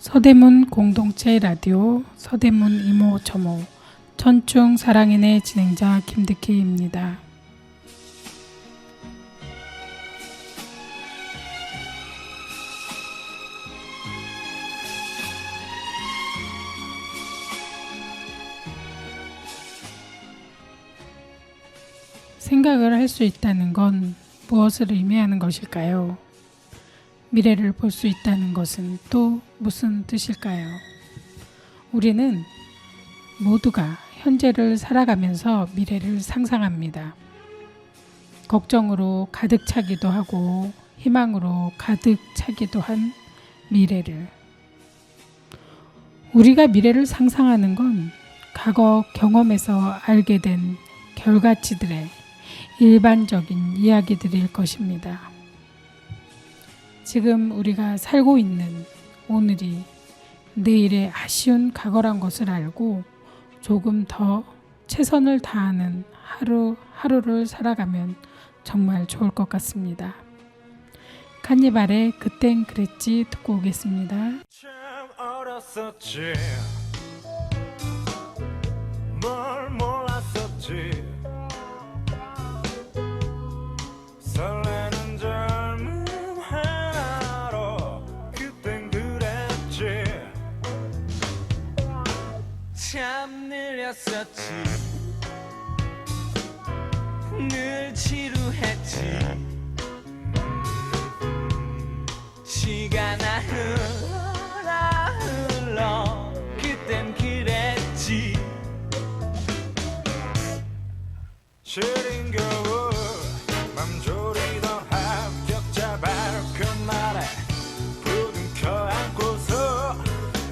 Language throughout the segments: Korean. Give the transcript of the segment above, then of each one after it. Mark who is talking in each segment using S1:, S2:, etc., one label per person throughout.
S1: 서대문 공동체 라디오 서대문 이모 저모 천충 사랑인의 진행자 김득희입니다. 생각을 할 수 있다는 건 무엇을 의미하는 것일까요? 미래를 볼 수 있다는 것은 또 무슨 뜻일까요? 우리는 모두가 현재를 살아가면서 미래를 상상합니다. 걱정으로 가득 차기도 하고 희망으로 가득 차기도 한 미래를. 우리가 미래를 상상하는 건 과거 경험에서 알게 된 결과치들의 일반적인 이야기들일 것입니다. 지금 우리가 살고 있는 오늘이 내일의 아쉬운 과거란 것을 알고 조금 더 최선을 다하는 하루하루를 살아가면 정말 좋을 것 같습니다. 카니발의 그땐 그랬지 듣고 오겠습니다.
S2: 참 어렸었지 뭘 몰랐었지 설레는 젊음 하나로 그땐 그랬지 참 느렸었지 늘 지루했지 시간아 흘러 그땐 그랬지 시린 겨울 맘 졸이던 합격자 발표 날에 부둥 켜안고서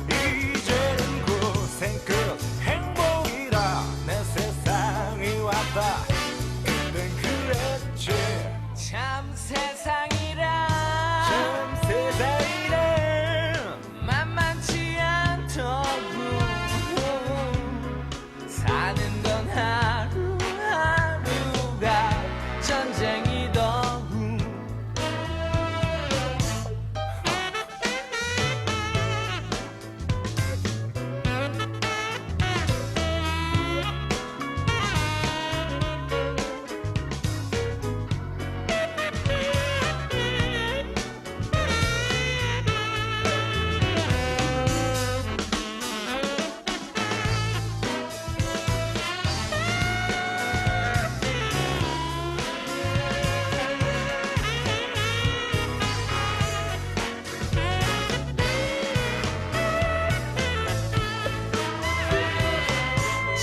S2: 이제는 고생 끝 행복이다 내 세상이 왔다 그땐 그랬지 참 세상이라 참 세상이라 만만치 않더군 사는 건 하루하루가 전쟁이더군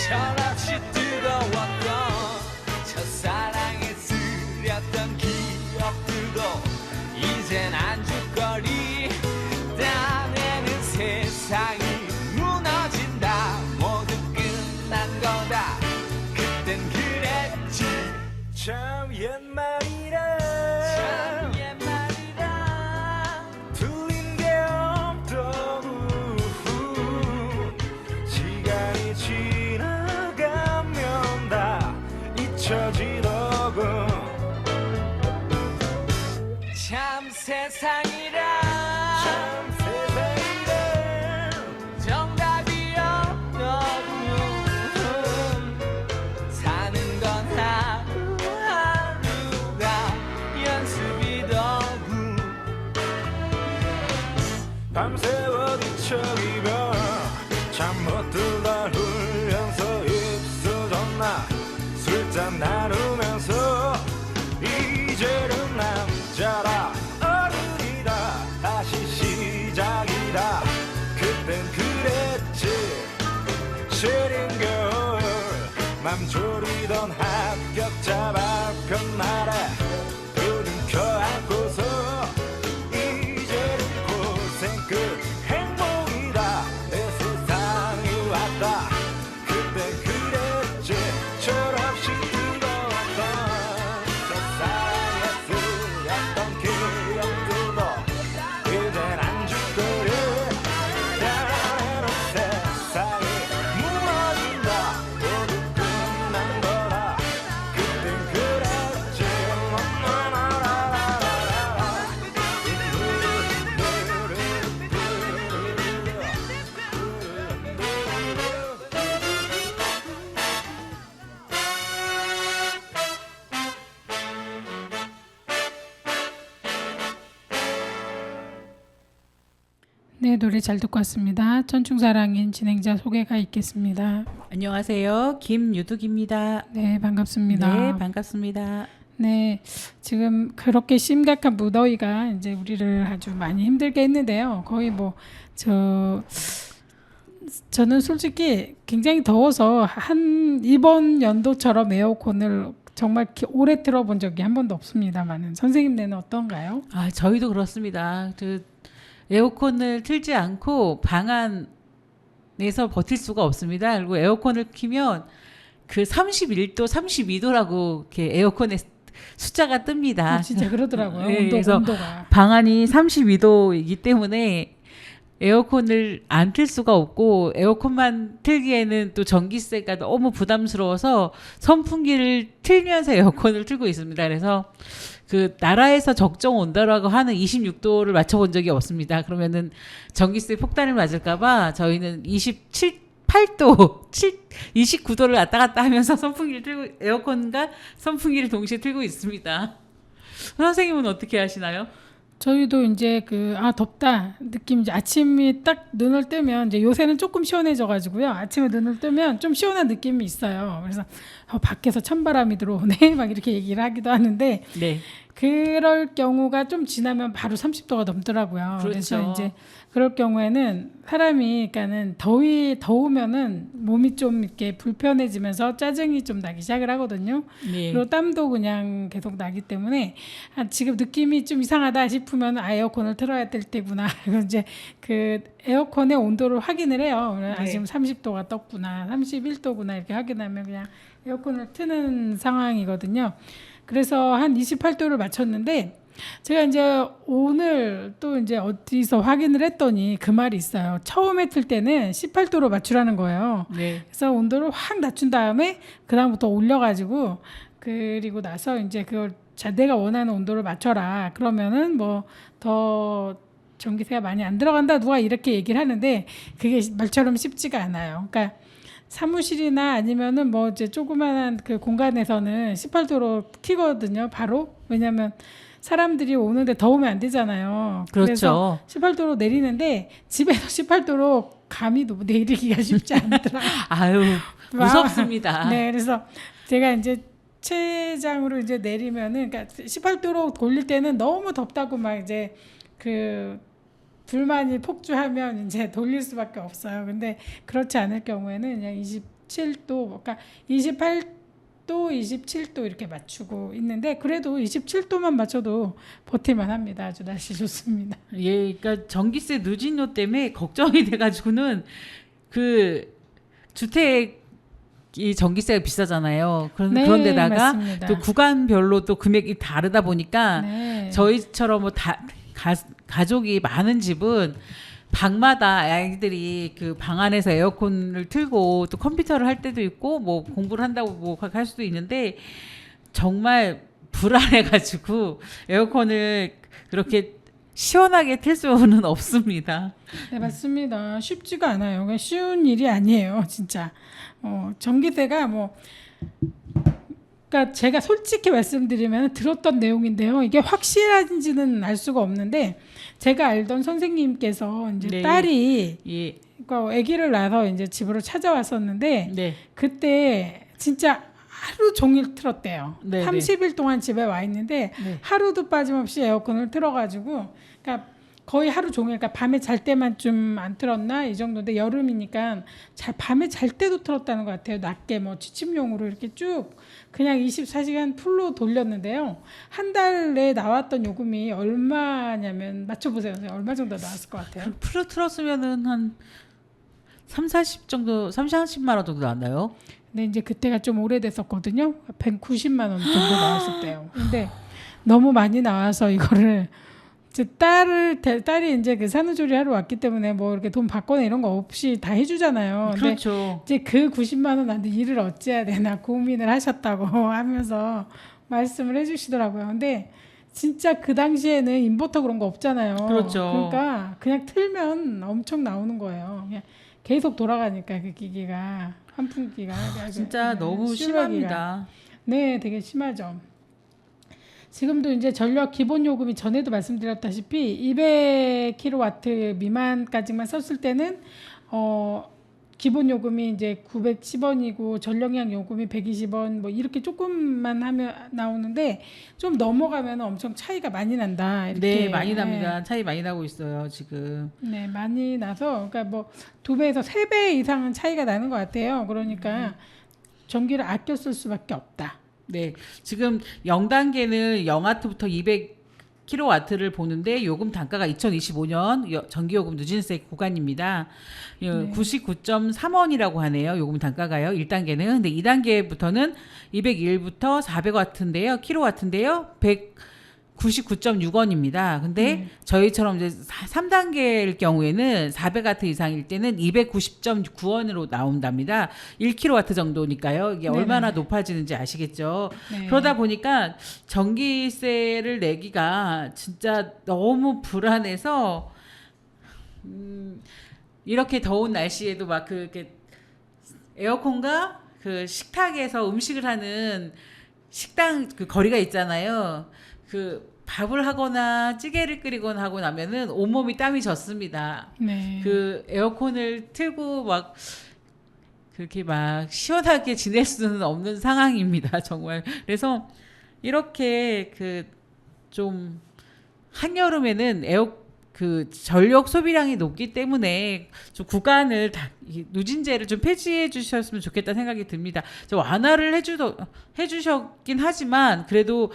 S2: 철없이 뜨거웠던 첫사랑에 쓰렸던 기억들도 이젠 안주거리 땀에는 세상이 무너진다 모두 끝난 거다 그땐 그랬지 참 옛말이라 참 옛말이라 틀린 게 없더군 시간이 지나가면 다 잊혀지더군 참 세상이라 참 세상이라 정답이 없더군 사는 건 하루하루가 연습이더군 밤새워 뒤척이며 잠 못 들던 훈련소 입수줬나 술잔 나누면서 이제는 남자라 어른이다 다시 시작이다 그땐 그랬지 시린 겨울 맘 졸이던 합격자 발표 날에 부둥 켜안고서 이제는 고생 끝 행복이다 내 세상이 왔다 그땐 그랬지 철없이 뜨거웠던
S1: 네, 노래 잘 듣고 왔습니다. 천충사랑인 진행자 소개가 있겠습니다.
S3: 안녕하세요. 김유득입니다.
S1: 네, 반갑습니다.
S3: 네, 반갑습니다.
S1: 네, 지금 그렇게 심각한 무더위가 이제 우리를 아주 많이 힘들게 했는데요. 거의 저는 솔직히 굉장히 더워서 이번 연도처럼 에어컨을 정말 오래 틀어본 적이 한 번도 없습니다만은 선생님네는 어떤가요?
S3: 저희도 그렇습니다. 에어컨을 틀지 않고 방 안에서 버틸 수가 없습니다. 그리고 에어컨을 키면 그 31도, 32도라고 이렇게 에어컨의 숫자가 뜹니다.
S1: 진짜 그러더라고요.
S3: 네, 그래서
S1: 온도가.
S3: 방안이 32도이기 때문에 에어컨을 안 틀 수가 없고 에어컨만 틀기에는 또 전기세가 너무 부담스러워서 선풍기를 틀면서 에어컨을 틀고 있습니다. 그래서 그 나라에서 적정 온도라고 하는 26도를 맞춰본 적이 없습니다. 그러면은 전기세 폭탄을 맞을까봐 저희는 8도, 29도를 왔다 갔다 하면서 에어컨과 선풍기를 동시에 틀고 있습니다. 선생님은 어떻게 하시나요?
S1: 저희도 이제 덥다 느낌, 이제 아침이 딱 눈을 뜨면, 이제 요새는 조금 시원해져가지고요. 아침에 눈을 뜨면 좀 시원한 느낌이 있어요. 그래서 밖에서 찬바람이 들어오네 막 이렇게 얘기를 하기도 하는데,
S3: 네.
S1: 그럴 경우가 좀 지나면 바로 30도가 넘더라고요.
S3: 그렇죠.
S1: 그래서 이제 그럴 경우에는 사람이, 그러니까는 더우면은 몸이 좀 이렇게 불편해지면서 짜증이 좀 나기 시작을 하거든요.
S3: 네.
S1: 그리고 땀도 그냥 계속 나기 때문에 지금 느낌이 좀 이상하다 싶으면 에어컨을 틀어야 될 때구나. 그리고 이제 그 에어컨의 온도를 확인을 해요.
S3: 네.
S1: 지금 30도가 떴구나, 31도구나 이렇게 확인하면 그냥 에어컨을 트는 상황이거든요. 그래서 한 28도를 맞췄는데, 제가 이제 오늘 또 이제 어디서 확인을 했더니 그 말이 있어요. 처음에 틀 때는 18도로 맞추라는 거예요.
S3: 네.
S1: 그래서 온도를 확 낮춘 다음에 그 다음부터 올려가지고, 그리고 나서 이제 그걸 내가 원하는 온도를 맞춰라. 그러면은 뭐 더 전기세가 많이 안 들어간다, 누가 이렇게 얘기를 하는데 그게 말처럼 쉽지가 않아요. 그러니까 사무실이나 아니면은 뭐 이제 조그만한 그 공간에서는 18도로 키거든요, 바로. 왜냐면 사람들이 오는데 더우면 안 되잖아요.
S3: 그렇죠.
S1: 그래서 18도로 내리는데 집에서 18도로 감히 내리기가 쉽지 않더라고요.
S3: 아유, 무섭습니다.
S1: 네, 그래서 제가 이제 최장으로 이제 내리면은, 그러니까 18도로 돌릴 때는 너무 덥다고 막 이제 그 불만이 폭주하면 이제 돌릴 수밖에 없어요. 근데 그렇지 않을 경우에는 그냥 27도, 그러니까 28도, 27도 이렇게 맞추고 있는데, 그래도 27도만 맞춰도 버틸만 합니다. 아주 날씨 좋습니다.
S3: 예, 그러니까 전기세 누진료 때문에 걱정이 돼가지고는 그 주택 이 전기세가 비싸잖아요.
S1: 네,
S3: 그런데다가
S1: 맞습니다.
S3: 또 구간별로 또 금액이 다르다 보니까
S1: 네.
S3: 저희처럼 뭐 가족이 많은 집은 방마다 아이들이 그 방 안에서 에어컨을 틀고 또 컴퓨터를 할 때도 있고 뭐 공부를 한다고 뭐 할 수도 있는데, 정말 불안해가지고 에어컨을 그렇게 시원하게 틀 수는 없습니다.
S1: 네, 맞습니다. 쉽지가 않아요. 그냥 쉬운 일이 아니에요, 진짜. 전기세가 그러니까 제가 솔직히 말씀드리면 들었던 내용인데요. 이게 확실한지는 알 수가 없는데, 제가 알던 선생님께서 이제
S3: 네.
S1: 딸이
S3: 예.
S1: 그러니까 아기를 낳아서 이제 집으로 찾아왔었는데,
S3: 네.
S1: 그때 진짜 하루 종일 틀었대요.
S3: 네,
S1: 30일 동안 집에 와 있는데
S3: 네.
S1: 하루도 빠짐없이 에어컨을 틀어가지고, 그러니까 거의 하루 종일, 그러니까 밤에 잘 때만 좀 안 틀었나 이 정도인데, 여름이니까 밤에 잘 때도 틀었다는 것 같아요. 낮게 뭐 취침용으로 이렇게 쭉 그냥 24시간 풀로 돌렸는데요. 한 달에 나왔던 요금이 얼마냐면, 맞춰보세요. 얼마 정도 나왔을 것 같아요?
S3: 풀로 틀었으면은 한 30만 원 정도 나왔나요?
S1: 근데 이제 그때가 좀 오래됐었거든요. 190만 원 정도 나왔을 때요. 근데 너무 많이 나와서 이거를 이제 딸이 이제 그 산후조리 하러 왔기 때문에 뭐 이렇게 돈 받거나 이런 거 없이 다 해주잖아요. 근데
S3: 그렇죠.
S1: 이제 그 90만 원한테 일을 어찌해야 되나 고민을 하셨다고 하면서 말씀을 해주시더라고요. 근데 진짜 그 당시에는 인버터 그런 거 없잖아요.
S3: 그렇죠.
S1: 그러니까 그냥 틀면 엄청 나오는 거예요. 그냥 계속 돌아가니까 그 기기가, 환풍기가.
S3: 진짜 너무
S1: 실외기가.
S3: 심합니다.
S1: 네, 되게 심하죠. 지금도 이제 전력 기본 요금이 전에도 말씀드렸다시피 200kW 미만까지만 썼을 때는 기본 요금이 이제 910원이고 전력량 요금이 120원 뭐 이렇게 조금만 하면 나오는데 좀 넘어가면 엄청 차이가 많이 난다. 이렇게.
S3: 네, 많이 납니다. 차이 많이 나고 있어요, 지금.
S1: 네, 많이 나서 그러니까 뭐 2배에서 3배 이상은 차이가 나는 것 같아요. 그러니까 전기를 아껴 쓸 수밖에 없다.
S3: 네, 지금 0단계는 0와트부터 200kW를 보는데 요금 단가가 2025년 전기요금 누진세 구간입니다. 99.3원이라고 하네요. 요금 단가가요. 1단계는. 근데 2단계부터는 201부터 400W인데요. 킬로와트인데요. 199.6원입니다. 근데 저희처럼 이제 3단계일 경우에는 400W 이상일 때는 290.9원으로 나온답니다. 1kW 정도니까요. 이게
S1: 네네.
S3: 얼마나 높아지는지 아시겠죠?
S1: 네.
S3: 그러다 보니까 전기세를 내기가 진짜 너무 불안해서 이렇게 더운 날씨에도 막 그렇게 에어컨과 그 식탁에서 음식을 하는 식당 그 거리가 있잖아요. 그 밥을 하거나 찌개를 끓이거나 하고 나면은 온몸이 땀이 젖습니다.
S1: 네.
S3: 그 에어컨을 틀고 막 그렇게 막 시원하게 지낼 수는 없는 상황입니다. 정말. 그래서 이렇게 그 좀 한여름에는 그 전력 소비량이 높기 때문에 좀 구간을 이 누진제를 좀 폐지해 주셨으면 좋겠다 생각이 듭니다. 저 완화를 해주셨긴 하지만 그래도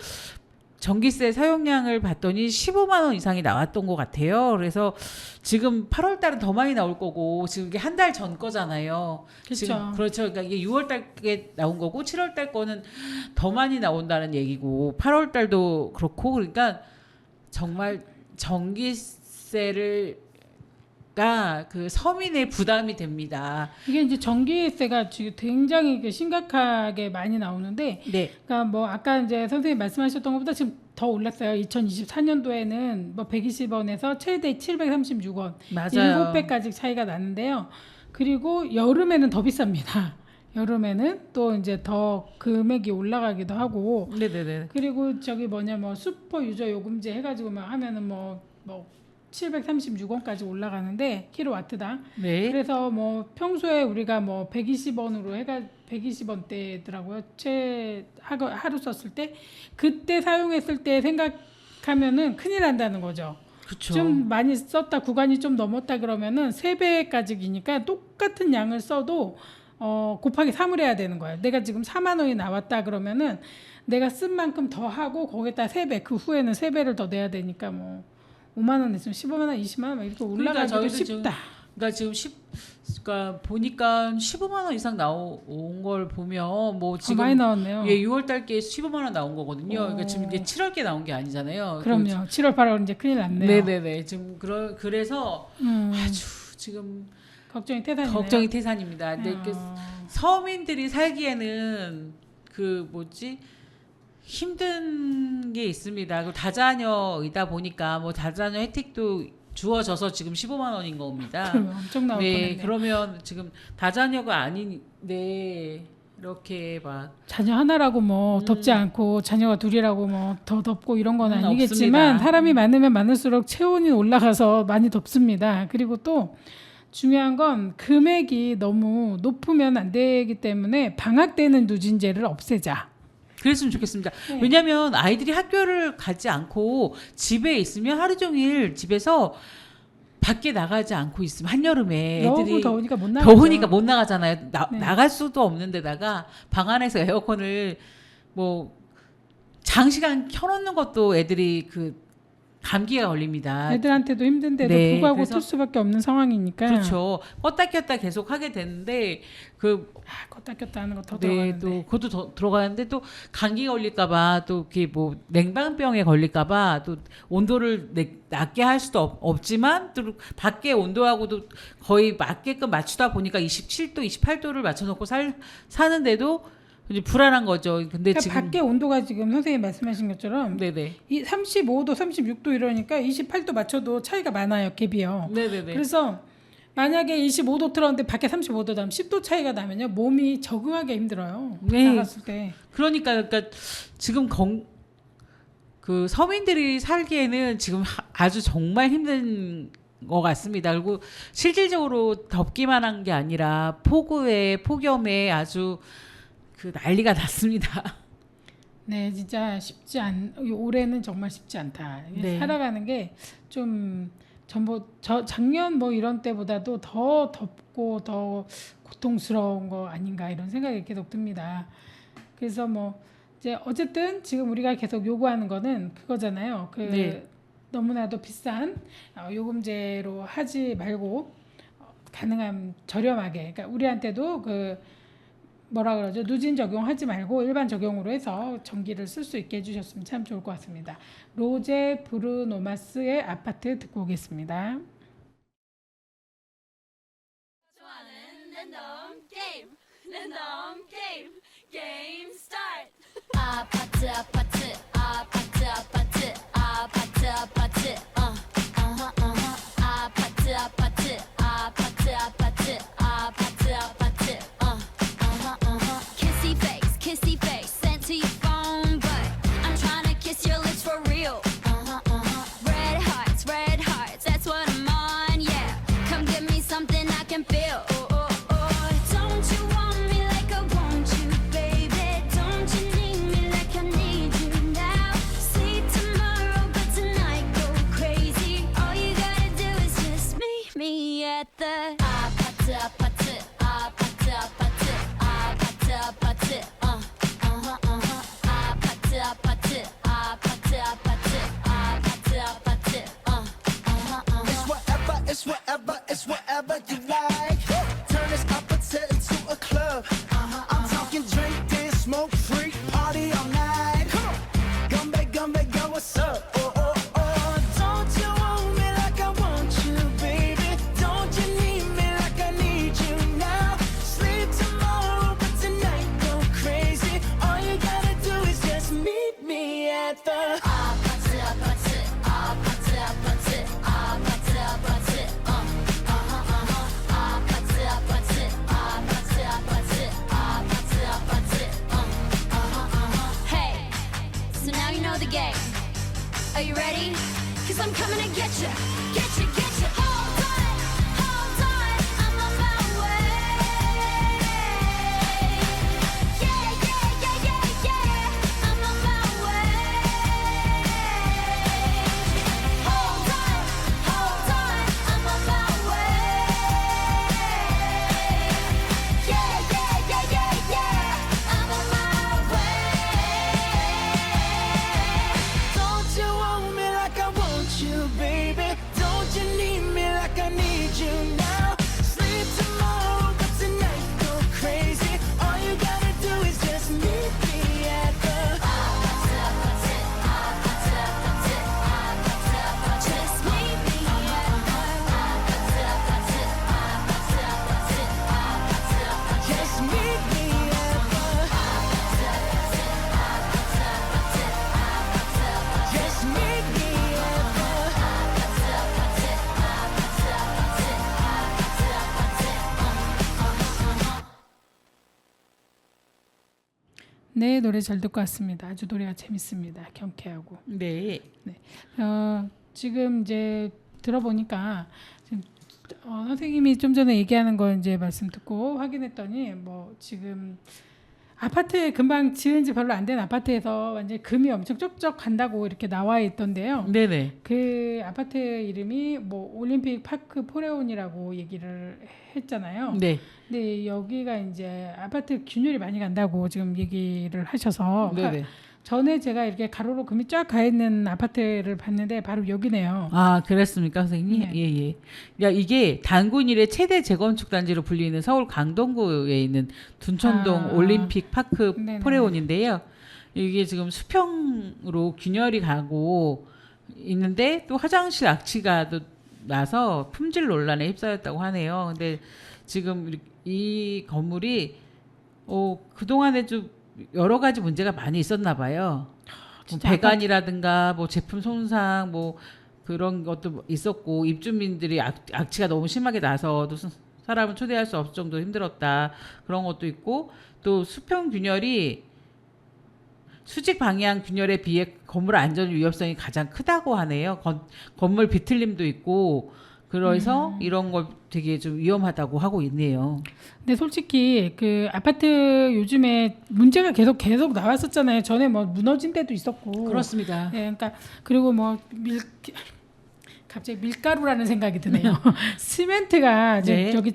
S3: 전기세 사용량을 봤더니 15만 원 이상이 나왔던 것 같아요. 그래서 지금 8월 달은 더 많이 나올 거고 지금 이게 한 달 전 거잖아요.
S1: 그렇죠.
S3: 지금 그렇죠. 그러니까 이게 6월 달에 나온 거고 7월 달 거는 더 많이 나온다는 얘기고 8월 달도 그렇고 그러니까 정말 전기세를 그 서민의 부담이 됩니다.
S1: 이게 이제 전기세가 지금 굉장히 심각하게 많이 나오는데,
S3: 네.
S1: 그러니까 뭐 아까 이제 선생님 말씀하셨던 것보다 지금 더 올랐어요. 2024년도에는 뭐 120원에서 최대 736원,
S3: 맞아요.
S1: 7배까지 차이가 나는데요. 그리고 여름에는 더 비쌉니다. 여름에는 또 이제 더 금액이 올라가기도 하고,
S3: 네네네.
S1: 그리고 저기 뭐 슈퍼 유저 요금제 해가지고 막 하면은 뭐 736원까지 올라가는데 킬로와트당.
S3: 네.
S1: 그래서 뭐 평소에 우리가 뭐 120원으로 120원대더라고요. 하루 썼을 때 그때 사용했을 때 생각하면은 큰일 난다는 거죠.
S3: 그렇죠.
S1: 좀 많이 썼다 구간이 좀 넘었다 그러면은 3배까지기니까 똑같은 양을 써도 곱하기 3을 해야 되는 거예요. 내가 지금 4만 원이 나왔다 그러면은 내가 쓴 만큼 더 하고 거기다 3배 그 후에는 3배를 더 내야 되니까 뭐 5만 원 냈으면 15만 원, 20만 원 막 이렇게 올라가기도 쉽다.
S3: 그러니까 보니까 15만 원 이상 나온 걸 보면 뭐 지금
S1: 많이 나왔네요.
S3: 예, 6월 달께 15만 원 나온 거거든요. 그러니까 지금 이제 7월께 나온 게 아니잖아요.
S1: 그럼요. 7월 8월 이제 큰일 났네요.
S3: 네네네. 지금 그래서 아주 지금
S1: 걱정이 태산이네요.
S3: 걱정이 태산입니다. 근데 그 서민들이 살기에는 그 힘든 게 있습니다. 그 다자녀이다 보니까 뭐 다자녀 혜택도 주어져서 지금 15만 원인 겁니다.
S1: 엄청 나올 뻔했네요.
S3: 네, 그러면 지금 다자녀가 아닌데 이렇게 막
S1: 자녀 하나라고 뭐 덥지 않고 자녀가 둘이라고 뭐 더 덥고 이런 건 아니겠지만
S3: 없습니다.
S1: 사람이 많으면 많을수록 체온이 올라가서 많이 덥습니다. 그리고 또 중요한 건 금액이 너무 높으면 안 되기 때문에 방학 때는 누진제를 없애자.
S3: 그랬으면 좋겠습니다.
S1: 네.
S3: 왜냐하면 아이들이 학교를 가지 않고 집에 있으면 하루 종일 집에서 밖에 나가지 않고 있으면 한여름에
S1: 너무
S3: 애들이
S1: 더우니까 못 나가죠.
S3: 더우니까 못 나가잖아요.
S1: 네.
S3: 나갈 수도 없는 데다가 방 안에서 에어컨을 뭐 장시간 켜놓는 것도 애들이 그 감기가 걸립니다.
S1: 애들한테도 힘든데도
S3: 네,
S1: 불구하고
S3: 그래서-
S1: 틀 수밖에 없는 상황이니까.
S3: 그렇죠. 껐다 켰다 계속 하게 되는데
S1: 껐다 켰다 하는 거 더
S3: 네,
S1: 들어가는데.
S3: 또 그것도 더 들어가는데 또 감기 걸릴까봐 또 이게 뭐 냉방병에 걸릴까봐 또 온도를 낮게 할 수도 없지만 또 밖에 온도하고도 거의 맞게끔 맞추다 보니까 27도, 28도를 맞춰놓고 사는데도 이제 불안한 거죠. 근데
S1: 그러니까
S3: 지금
S1: 밖에 온도가 지금 선생님 말씀하신 것처럼
S3: 네네.
S1: 이 35도, 36도 이러니까 28도 맞춰도 차이가 많아요, 갭이요.
S3: 네네네.
S1: 그래서 만약에 25도 틀었는데 밖에 35도 나면 10도 차이가 나면요 몸이 적응하기 힘들어요.
S3: 네.
S1: 나갔을 때.
S3: 그러니까 지금 그 서민들이 살기에는 지금 아주 정말 힘든 것 같습니다. 그리고 실질적으로 덥기만 한 게 아니라 폭우에 폭염에 아주 그 난리가 났습니다.
S1: 네, 진짜 올해는 정말 쉽지 않다. 이게
S3: 네.
S1: 살아가는 게 좀 작년 뭐 이런 때보다도 더 덥고 더 고통스러운 거 아닌가 이런 생각이 계속 듭니다. 그래서 뭐 이제 어쨌든 지금 우리가 계속 요구하는 거는 그거잖아요.
S3: 네.
S1: 너무나도 비싼 요금제로 하지 말고 가능한 저렴하게, 그러니까 우리한테도 뭐라 그러죠? 누진 적용하지 말고 일반 적용으로 해서 전기를 쓸 수 있게 해주셨으면 참 좋을 것 같습니다. 로제 브루노마스의 아파트 듣고 오겠습니다.
S4: 좋아하는 랜덤 게임 스타트. 아파트 kissy face sent to your phone, but I'm trying to kiss your lips for real. Red hearts, that's what I'm on, yeah. Come give me something I can feel. Don't you want me like I want you, baby? Don't you need me like I need you now? Sleep tomorrow, but tonight go crazy. All you gotta do is just meet me at the 아파트.
S5: It's whatever you like. Turn this opposite into a club. I'm talking drink, dance, smoke, freak, party all night. Come back, girl, what's up? Don't you want me like I want you, baby? Don't you need me like I need you now? Sleep tomorrow, but tonight go crazy. All you gotta do is just meet me at the
S4: Hey, so now you know the game. Are you ready? 'Cause I'm coming to get you. Hold on, I'm on my way. Yeah, I'm on my way. Hold on, I'm on my way. Yeah, I'm on my way.
S5: Don't you want me like I want you, baby? Don't you need me like I need you now? Sleep tomorrow, but tonight go crazy. All you gotta do is just meet me at the
S4: Just meet me
S5: just meet me at the just meet me at
S1: 네, 노래 잘 듣고 왔습니다. 아주 노래가 재밌습니다. 경쾌하고.
S3: 네.
S1: 지금 이제 들어보니까 지금 선생님이 좀 전에 얘기하는 거 이제 말씀 듣고 확인했더니 뭐 지금 아파트에 금방 지은 지 별로 안 된 아파트에서 완전 금이 엄청 쪽쪽 간다고 이렇게 나와 있던데요.
S3: 네네.
S1: 그 아파트 이름이 뭐 올림픽 파크 포레온이라고 얘기를 했잖아요.
S3: 네.
S1: 근데 여기가 이제 아파트 균열이 많이 간다고 지금 얘기를 하셔서
S3: 네네.
S1: 전에 제가 이렇게 가로로 금이 쫙 가 있는 아파트를 봤는데 바로 여기네요.
S3: 아, 그랬습니까, 선생님?
S1: 네.
S3: 예. 야, 이게 단군 일의 최대 재건축 단지로 불리는 서울 강동구에 있는 둔천동 올림픽 파크
S1: 네네.
S3: 포레온인데요. 이게 지금 수평으로 균열이 가고 있는데 또 화장실 악취가 또 나서 품질 논란에 휩싸였다고 하네요. 근데 지금 이 건물이 그동안에 좀 여러 가지 문제가 많이 있었나 봐요. 뭐
S1: 진짜
S3: 배관이라든가 뭐 제품 손상 뭐 그런 것도 있었고 입주민들이 악취가 너무 심하게 나서 또 사람을 초대할 수 없을 정도로 힘들었다 그런 것도 있고 또 수평 균열이 수직 방향 균열에 비해 건물 안전 위험성이 가장 크다고 하네요. 건물 비틀림도 있고 그래서 이런 걸 되게 좀 위험하다고 하고 있네요.
S1: 근데 솔직히 그 아파트 요즘에 문제가 계속 나왔었잖아요. 전에 뭐 무너진 데도 있었고.
S3: 그렇습니다.
S1: 네, 그러니까 그리고 뭐 갑자기 밀가루라는 생각이 드네요. 시멘트가 이제
S3: 네.
S1: 여기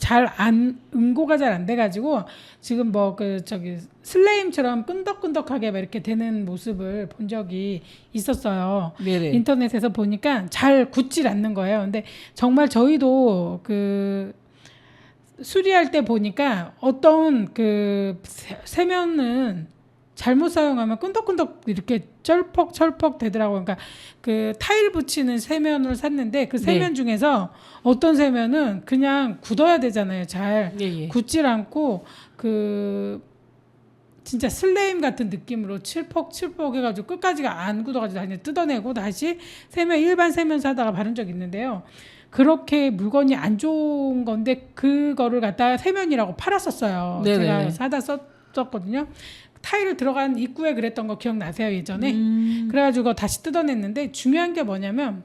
S1: 응고가 잘 안 돼가지고 지금 뭐 그 저기 슬레임처럼 끈덕끈덕하게 막 이렇게 되는 모습을 본 적이 있었어요.
S3: 네네.
S1: 인터넷에서 보니까 잘 굳질 않는 거예요. 근데 정말 저희도 그 수리할 때 보니까 어떤 그 세면은 잘못 사용하면 끈덕끈덕 이렇게 철퍽 되더라고요. 그러니까 그 타일 붙이는 세면을 샀는데 그 세면 중에서 어떤 세면은 그냥 굳어야 되잖아요. 잘
S3: 예.
S1: 굳질 않고 그 진짜 슬레임 같은 느낌으로 칠퍽 해가지고 끝까지가 안 굳어가지고 다시 뜯어내고 다시 일반 세면 사다가 바른 적 있는데요. 그렇게 물건이 안 좋은 건데 그거를 갖다가 세면이라고 팔았었어요.
S3: 네네네.
S1: 제가 사다 썼거든요. 타일 들어간 입구에 그랬던 거 기억나세요? 예전에? 그래가지고 다시 뜯어냈는데 중요한 게 뭐냐면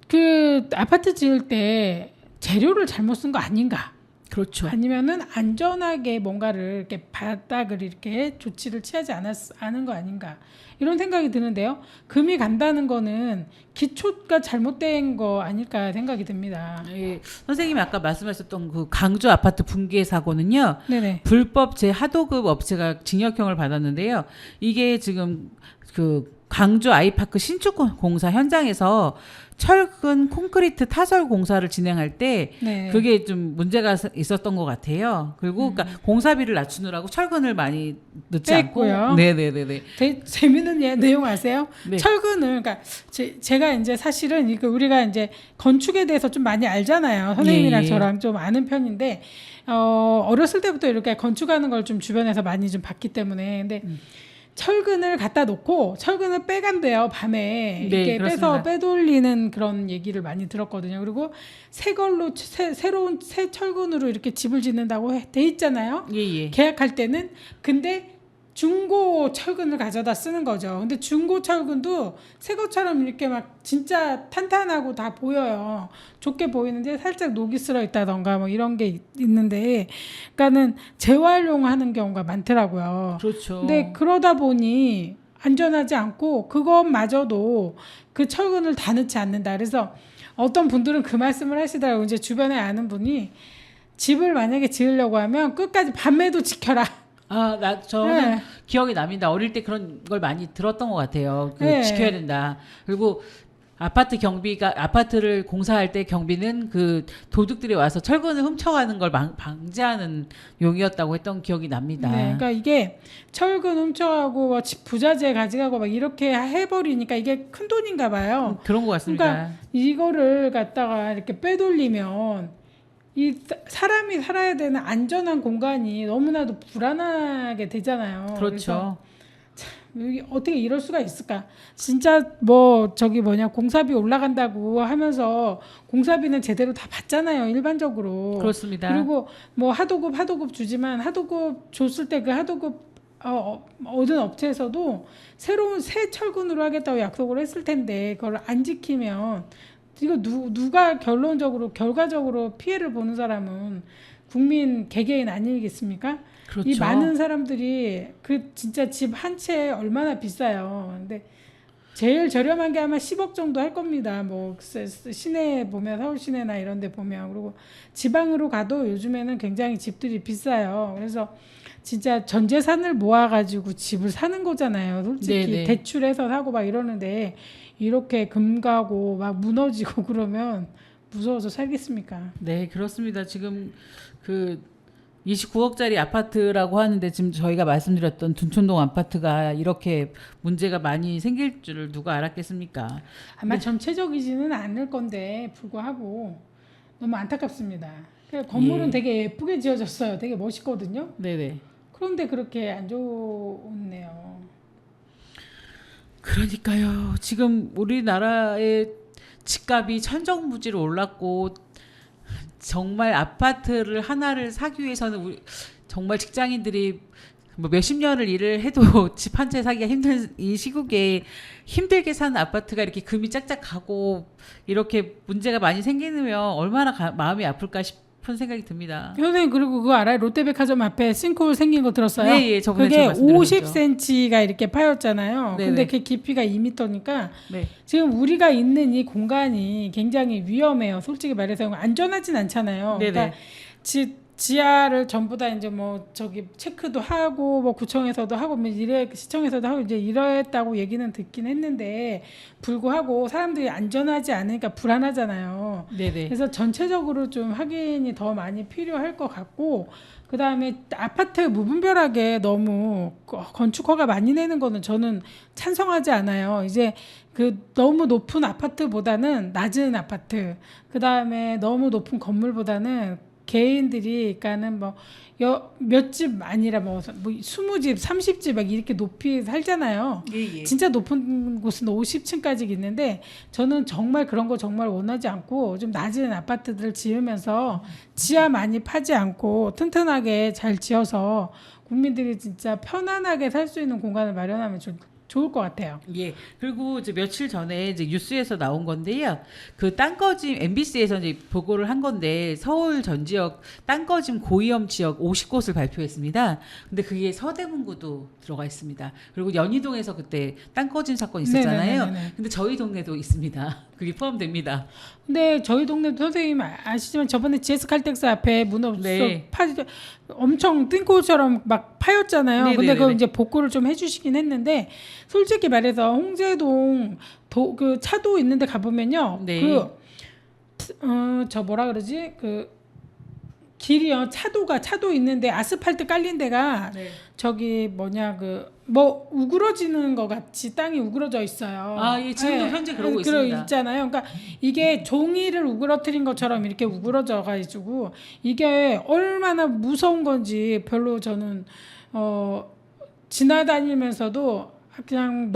S1: 그 아파트 지을 때 재료를 잘못 쓴 거 아닌가?
S3: 그렇죠.
S1: 아니면은 안전하게 뭔가를 이렇게 바닥을 이렇게 조치를 취하지 않은 거 아닌가 이런 생각이 드는데요. 금이 간다는 거는 기초가 잘못된 거 아닐까 생각이 듭니다.
S3: 예, 선생님이 아까 말씀하셨던 그 강주 아파트 붕괴 사고는요.
S1: 네네.
S3: 불법 제하도급 업체가 징역형을 받았는데요. 이게 지금 그 강주 아이파크 신축 공사 현장에서 철근 콘크리트 타설 공사를 진행할 때
S1: 네.
S3: 그게 좀 문제가 있었던 것 같아요. 그리고 그러니까 공사비를 낮추느라고 철근을 많이 넣지
S1: 뺐고요.
S3: 않고, 네네네네.
S1: 재밌는 내용 아세요?
S3: 네.
S1: 철근을 그러니까 제가 이제 사실은 이거 우리가 이제 건축에 대해서 좀 많이 알잖아요. 선생님이랑
S3: 예.
S1: 저랑 좀 아는 편인데 어렸을 때부터 이렇게 건축하는 걸 좀 주변에서 많이 좀 봤기 때문에 근데 철근을 갖다 놓고 철근을 빼간대요 밤에
S3: 네,
S1: 이렇게
S3: 그렇습니다.
S1: 빼서 빼돌리는 그런 얘기를 많이 들었거든요. 그리고 새 걸로 새로운 새 철근으로 이렇게 집을 짓는다고 돼 있잖아요.
S3: 예.
S1: 계약할 때는. 근데 중고 철근을 가져다 쓰는 거죠. 근데 중고 철근도 새 것처럼 이렇게 막 진짜 탄탄하고 다 보여요. 좋게 보이는데 살짝 녹이 슬어 있다던가 뭐 이런 게 있는데, 그러니까는 재활용하는 경우가 많더라고요.
S3: 그렇죠.
S1: 근데 그러다 보니 안전하지 않고 그것마저도 그 철근을 다 넣지 않는다. 그래서 어떤 분들은 그 말씀을 하시더라고요. 이제 주변에 아는 분이 집을 만약에 지으려고 하면 끝까지 밤에도 지켜라.
S3: 저는
S1: 네.
S3: 기억이 납니다. 어릴 때 그런 걸 많이 들었던 것 같아요.
S1: 네.
S3: 지켜야 된다. 그리고 아파트를 공사할 때 경비는 그 도둑들이 와서 철근을 훔쳐가는 걸 방지하는 용이었다고 했던 기억이 납니다.
S1: 네, 그러니까 이게 철근 훔쳐가고 뭐 집 부자재 가져가고 막 이렇게 해버리니까 이게 큰 돈인가 봐요.
S3: 그런 것 같습니다.
S1: 그러니까 이거를 갖다가 이렇게 빼돌리면 이 사람이 살아야 되는 안전한 공간이 너무나도 불안하게 되잖아요. 그래서
S3: 그렇죠.
S1: 여기 어떻게 이럴 수가 있을까? 진짜 뭐 저기 공사비 올라간다고 하면서 공사비는 제대로 다 받잖아요. 일반적으로.
S3: 그렇습니다.
S1: 그리고 뭐 하도급 주지만 하도급 줬을 때 그 하도급 얻은 업체에서도 새로운 새 철근으로 하겠다고 약속을 했을 텐데 그걸 안 지키면 이거 누가 결과적으로 피해를 보는 사람은 국민 개개인 아니겠습니까?
S3: 그렇죠.
S1: 이 많은 사람들이 그 진짜 집 한 채 얼마나 비싸요. 근데 제일 저렴한 게 아마 10억 정도 할 겁니다. 뭐 시내 보면 서울 시내나 이런 데 보면. 그리고 지방으로 가도 요즘에는 굉장히 집들이 비싸요. 그래서 진짜 전 재산을 모아 가지고 집을 사는 거잖아요. 솔직히
S3: 네네.
S1: 대출해서 사고 막 이러는데 이렇게 금 가고 막 무너지고 그러면 무서워서 살겠습니까?
S3: 네, 그렇습니다. 지금 그 29억짜리 아파트라고 하는데 지금 저희가 말씀드렸던 둔촌동 아파트가 이렇게 문제가 많이 생길 줄을 누가 알았겠습니까?
S1: 아마 전체적이지는 않을 건데 불구하고 너무 안타깝습니다. 건물은
S3: 예.
S1: 되게 예쁘게 지어졌어요. 되게 멋있거든요.
S3: 네네.
S1: 그런데 그렇게 안 좋네요.
S3: 그러니까요. 지금 우리나라의 집값이 천정부지로 올랐고 정말 아파트를 하나를 사기 위해서는 정말 직장인들이 뭐 몇십 년을 일을 해도 집 한 채 사기가 힘든 이 시국에 힘들게 산 아파트가 이렇게 금이 짝짝 가고 이렇게 문제가 많이 생기면 얼마나 마음이 아플까 싶은 생각이 듭니다.
S1: 선생님 그리고 그거 알아요? 롯데백화점 앞에 싱크홀 생긴 거 들었어요?
S3: 예, 예, 저번에
S1: 그게
S3: 제가 말씀드렸죠.
S1: 50cm가 이렇게 파였잖아요.
S3: 네네.
S1: 근데 그 깊이가 2m니까
S3: 네.
S1: 지금 우리가 있는 이 공간이 굉장히 위험해요. 솔직히 말해서 안전하진 않잖아요.
S3: 네네.
S1: 그러니까 지하를 전부 다 이제 뭐 저기 체크도 하고 뭐 구청에서도 하고 뭐 이래 시청에서도 하고 이제 이랬다고 얘기는 듣긴 했는데 불구하고 사람들이 안전하지 않으니까 불안하잖아요.
S3: 네네.
S1: 그래서 전체적으로 좀 확인이 더 많이 필요할 것 같고 그 다음에 아파트 무분별하게 너무 건축 허가 많이 내는 거는 저는 찬성하지 않아요. 이제 그 너무 높은 아파트보다는 낮은 아파트, 그 다음에 너무 높은 건물보다는 개인들이 그러니까는 뭐 몇 집 아니라 뭐 20집, 30집 막 이렇게 높이 살잖아요.
S3: 예, 예.
S1: 진짜 높은 곳은 50층까지 있는데 저는 정말 그런 거 정말 원하지 않고 좀 낮은 아파트들을 지으면서 지하 많이 파지 않고 튼튼하게 잘 지어서 국민들이 진짜 편안하게 살 수 있는 공간을 마련하면 좋을 것 같아요.
S3: 예. 그리고 이제 며칠 전에 이제 뉴스에서 나온 건데요. 그 땅꺼짐 MBC에서 이제 보고를 한 건데 서울 전 지역 땅꺼짐 고위험 지역 50곳을 발표했습니다. 근데 그게 서대문구도 들어가 있습니다. 그리고 연희동에서 그때 땅꺼짐 사건 있었잖아요.
S1: 네네네네.
S3: 근데 저희 동네도 있습니다. 그게 포함됩니다. 근데
S1: 근데 저희 동네도 선생님 아시지만 저번에 GS 칼텍스 앞에 문 없어
S3: 네.
S1: 엄청 띵코처럼 막 파였잖아요. 근데
S3: 네네네네.
S1: 그거 이제 복구를 좀 해주시긴 했는데 솔직히 말해서 홍제동 그 차도 있는데 가보면요.
S3: 네.
S1: 저 뭐라 그러지? 그 길이요. 차도 있는데 아스팔트 깔린 데가
S3: 네.
S1: 저기 뭐냐 뭐 우그러지는 것 같이 땅이 우그러져 있어요.
S3: 아, 예, 지금도 현재 그러고 있습니다.
S1: 있잖아요. 그러니까 이게 종이를 우그러뜨린 것처럼 이렇게 우그러져 가지고 이게 얼마나 무서운 건지 별로 저는 지나다니면서도 그냥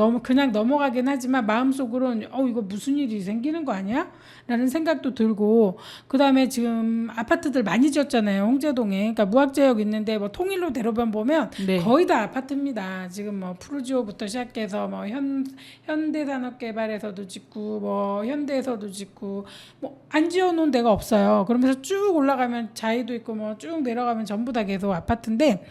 S1: 넘어가긴 하지만 마음속으로는 이거 무슨 일이 생기는 거 아니야? 라는 생각도 들고 그다음에 지금 아파트들 많이 지었잖아요. 홍제동에. 그러니까 무학재역 있는데 뭐 통일로 대로변 보면
S3: 네.
S1: 거의 다 아파트입니다. 지금 뭐 푸르지오부터 시작해서 뭐 현대산업개발에서도 짓고 뭐 현대에서도 짓고 뭐 안 지어놓은 데가 없어요. 그러면서 쭉 올라가면 자이도 있고 뭐 쭉 내려가면 전부 다 계속 아파트인데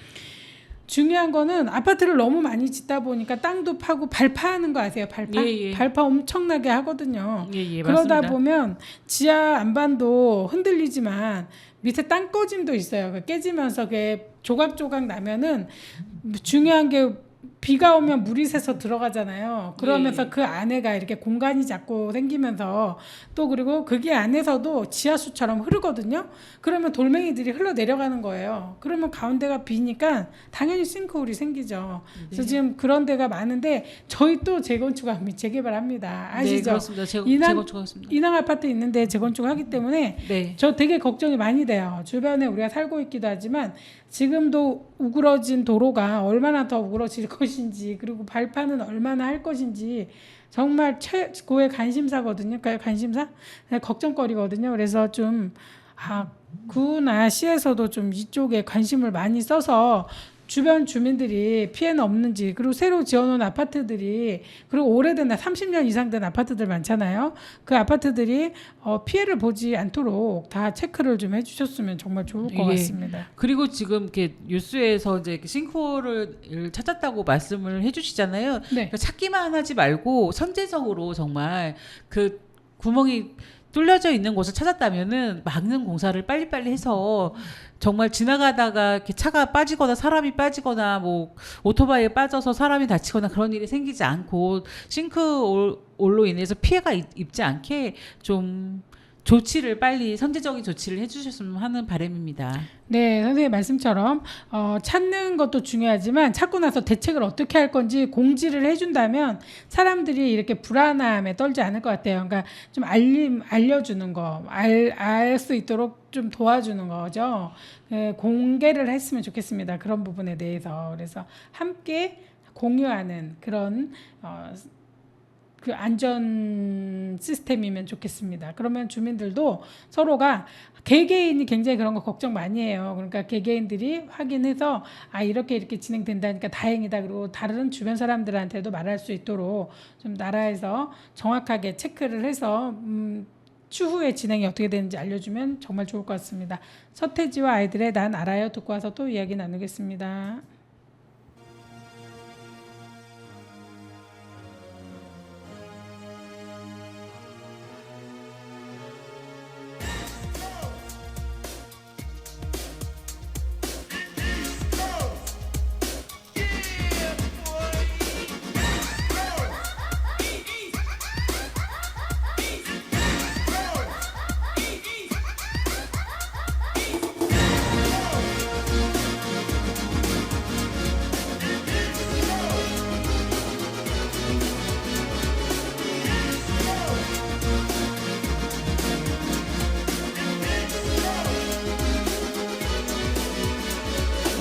S1: 중요한 거는 아파트를 너무 많이 짓다 보니까 땅도 파고 발파하는 거 아세요? 발파?
S3: 예, 예.
S1: 발파 엄청나게 하거든요.
S3: 예, 예,
S1: 그러다
S3: 맞습니다.
S1: 보면 지하 안반도 흔들리지만 밑에 땅꺼짐도 있어요. 그 깨지면서 그게 조각조각 나면은 중요한 게 비가 오면 물이 새서 들어가잖아요. 그러면서
S3: 예.
S1: 그 안에가 이렇게 공간이 자꾸 생기면서 또 그리고 그게 안에서도 지하수처럼 흐르거든요. 그러면 돌멩이들이 흘러 내려가는 거예요. 그러면 가운데가 비니까 당연히 싱크홀이 생기죠. 그래서
S3: 네.
S1: 지금 그런 데가 많은데 저희 또 재개발합니다. 아시죠?
S3: 네, 그렇습니다.
S1: 인왕-
S3: 재건축하겠습니다.
S1: 인왕 아파트 있는데 재건축하기 때문에
S3: 네.
S1: 저 되게 걱정이 많이 돼요. 주변에 우리가 살고 있기도 하지만 지금도 우그러진 도로가 얼마나 더 우그러질 것인지 그리고 발파는 얼마나 할 것인지 정말 최고의 관심사거든요. 관심사? 네, 걱정거리거든요. 그래서 좀 구나 시에서도 좀 이쪽에 관심을 많이 써서 주변 주민들이 피해는 없는지 그리고 새로 지어놓은 아파트들이 그리고 오래된 30년 이상 된 아파트들 많잖아요. 그 아파트들이 피해를 보지 않도록 다 체크를 좀 해주셨으면 정말 좋을 것
S3: 예.
S1: 같습니다.
S3: 그리고 지금 이렇게 뉴스에서 이제 싱크홀을 찾았다고 말씀을 해주시잖아요.
S1: 네.
S3: 그러니까 찾기만 하지 말고 선제적으로 정말 그 구멍이 뚫려져 있는 곳을 찾았다면은 막는 공사를 빨리빨리 해서 정말 지나가다가 이렇게 차가 빠지거나 사람이 빠지거나 뭐 오토바이에 빠져서 사람이 다치거나 그런 일이 생기지 않고 싱크홀로 인해서 피해가 입지 않게 좀 조치를 빨리 선제적인 조치를 해주셨으면 하는 바람입니다.
S1: 네, 선생님 말씀처럼 찾는 것도 중요하지만 찾고 나서 대책을 어떻게 할 건지 공지를 해준다면 사람들이 이렇게 불안함에 떨지 않을 것 같아요. 그러니까 좀 알려주는 거, 알 수 있도록 좀 도와주는 거죠. 공개를 했으면 좋겠습니다. 그런 부분에 대해서. 그래서 함께 공유하는 그런 그 안전 시스템이면 좋겠습니다. 그러면 주민들도 서로가 개개인이 굉장히 그런 거 걱정 많이 해요. 그러니까 개개인들이 확인해서 아 이렇게 진행된다니까 다행이다. 그리고 다른 주변 사람들한테도 말할 수 있도록 좀 나라에서 정확하게 체크를 해서 추후에 진행이 어떻게 되는지 알려주면 정말 좋을 것 같습니다. 서태지와 아이들의 난 알아요 듣고 와서 또 이야기 나누겠습니다.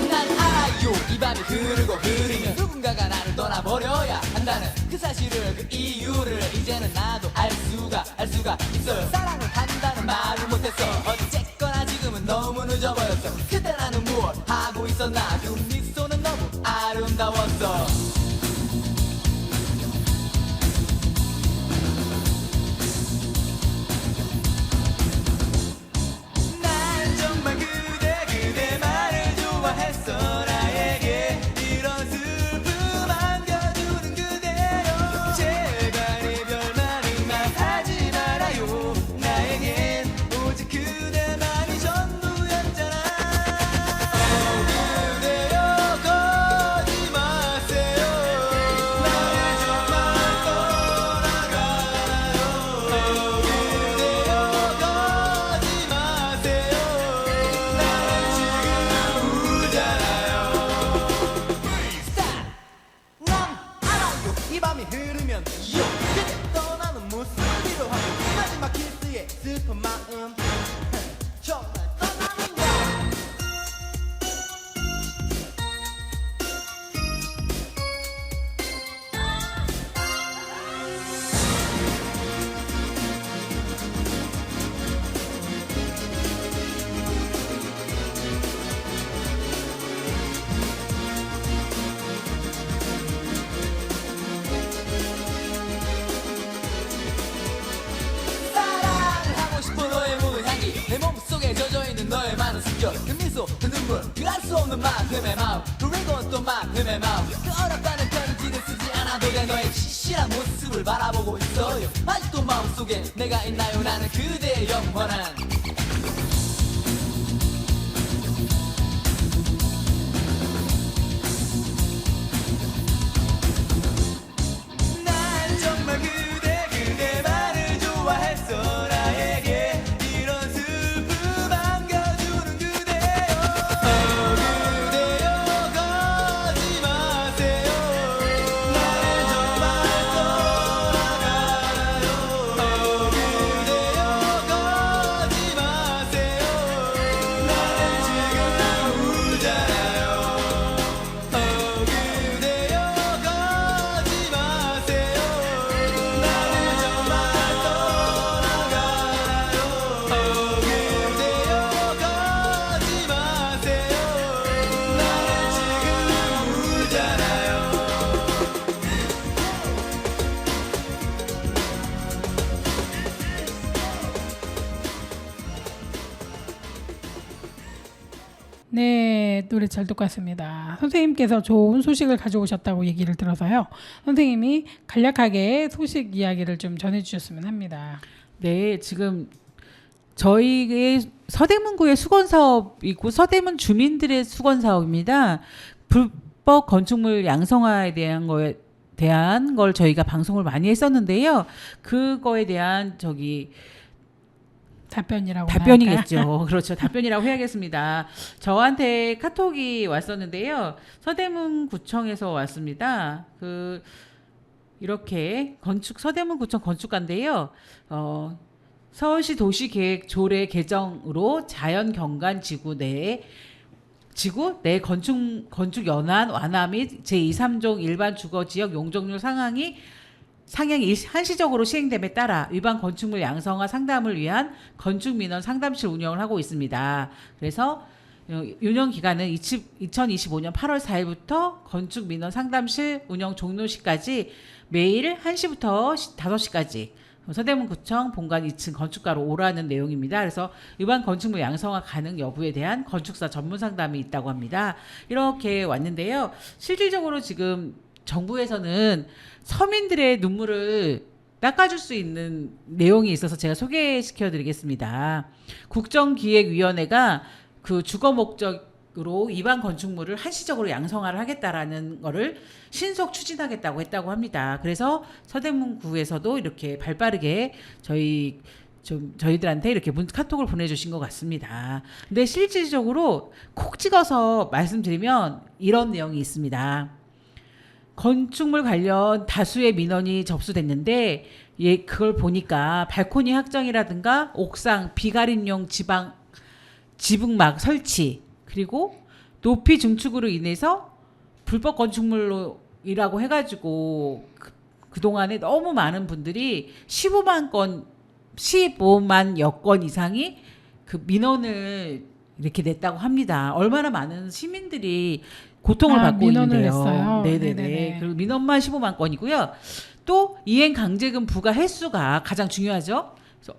S6: 난 알아요 이 밤이 흐르고 흐르면 누군가가 나를 떠나버려야 한다는 그 사실을 그 이유를 이제는 나도 알 수가 있어요. 사랑을 한다는 말을 못했어. 어쨌거나 지금은 너무 늦어버렸어. 그때 나는 무엇 하고 있었나. 그 미소는 너무 아름다웠어. 난 정말 그대만을 좋아했어. 나에게 이런 슬픔 안겨주는 그대여. 제발 이별만은 하지 말아요. 나에겐 오직 그대만이 전부였잖아. 그대여 거지 마세요. 나를 정말 떠나가요. 그대여 거지 마세요. 나는 지금 울잖아요. 난 알아요 이 밤이 흐르면 그대 떠나는 모습이로 하고 마지막 키스의 슬픈 마음 정말 떠나는가. 사랑을 하고 싶어. 너의 모든 향기 내 몸속에 젖어있는 너의 많은 숨결. 그 미소 그 눈물 그 알 수 없는 만큼의 마음 그리고 또 만큼의 마음. 그 어렵다는 편지를 쓰지 않아도 돼. 너의 치실한 모습을 바라보고 있어요. 아직도 마음속에 내가 있나요. 나는 그대의 영원한 난 정말 그대만을 좋아했어. 나에게 이런 슬픔 안겨주는 그대여. 그대여 거지 마세요. 나를 정말 떠나가요. 그대여 거지 마세요. 나는 지금 울잖아요. 그대여 거지 마세요. 나를 정말 떠나가요. 그대여 거지 마세요. 나는 지금 울잖아요.
S1: 네, 노래 잘 듣고 왔습니다. 선생님께서 좋은 소식을 가져오셨다고 얘기를 들어서요. 선생님이 간략하게 소식 이야기를 좀 전해주셨으면 합니다.
S3: 네, 지금 저희의 서대문구의 수건 사업이고 서대문 주민들의 수건 사업입니다. 불법 건축물 양성화에 대한 걸 저희가 방송을 많이 했었는데요. 그거에 대한 답변이겠죠. 그렇죠. 답변이라고 해야겠습니다. 저한테 카톡이 왔었는데요. 서대문구청에서 왔습니다. 이렇게 서대문구청 건축가인데요. 서울시 도시계획 조례 개정으로 자연경관 지구 내 건축 연한 완화 및 제2, 3종 일반 주거 지역 용적률 상향이 상향이 한시적으로 시행됨에 따라 위반 건축물 양성화 상담을 위한 건축민원 상담실 운영을 하고 있습니다. 그래서 운영 기간은 2025년 8월 4일부터 건축민원 상담실 운영 종료 시까지 매일 1시부터 5시까지 서대문구청 본관 2층 건축가로 오라는 내용입니다. 그래서 위반 건축물 양성화 가능 여부에 대한 건축사 전문 상담이 있다고 합니다. 이렇게 왔는데요. 실질적으로 지금 정부에서는 서민들의 눈물을 닦아줄 수 있는 내용이 있어서 제가 소개시켜 드리겠습니다. 국정기획위원회가 그 주거 목적으로 위반 건축물을 한시적으로 양성화를 하겠다라는 거를 신속 추진하겠다고 했다고 합니다. 그래서 서대문구에서도 이렇게 발빠르게 저희들한테 이렇게 카톡을 보내주신 것 같습니다. 근데 실질적으로 콕 찍어서 말씀드리면 이런 내용이 있습니다. 건축물 관련 다수의 민원이 접수됐는데 그걸 보니까 발코니 확정이라든가 옥상 비가림용 지붕막 설치 그리고 높이 증축으로 인해서 불법 건축물이라고 해가지고 그동안에 너무 많은 분들이 15만여 건 이상이 그 민원을 이렇게 냈다고 합니다. 얼마나 많은 시민들이 고통을 받고
S1: 민원을
S3: 있는데요.
S1: 냈어요.
S3: 네네네.
S1: 네네네.
S3: 그리고 민원만 15만 건이고요. 또 이행 강제금 부과 횟수가 가장 중요하죠. 그래서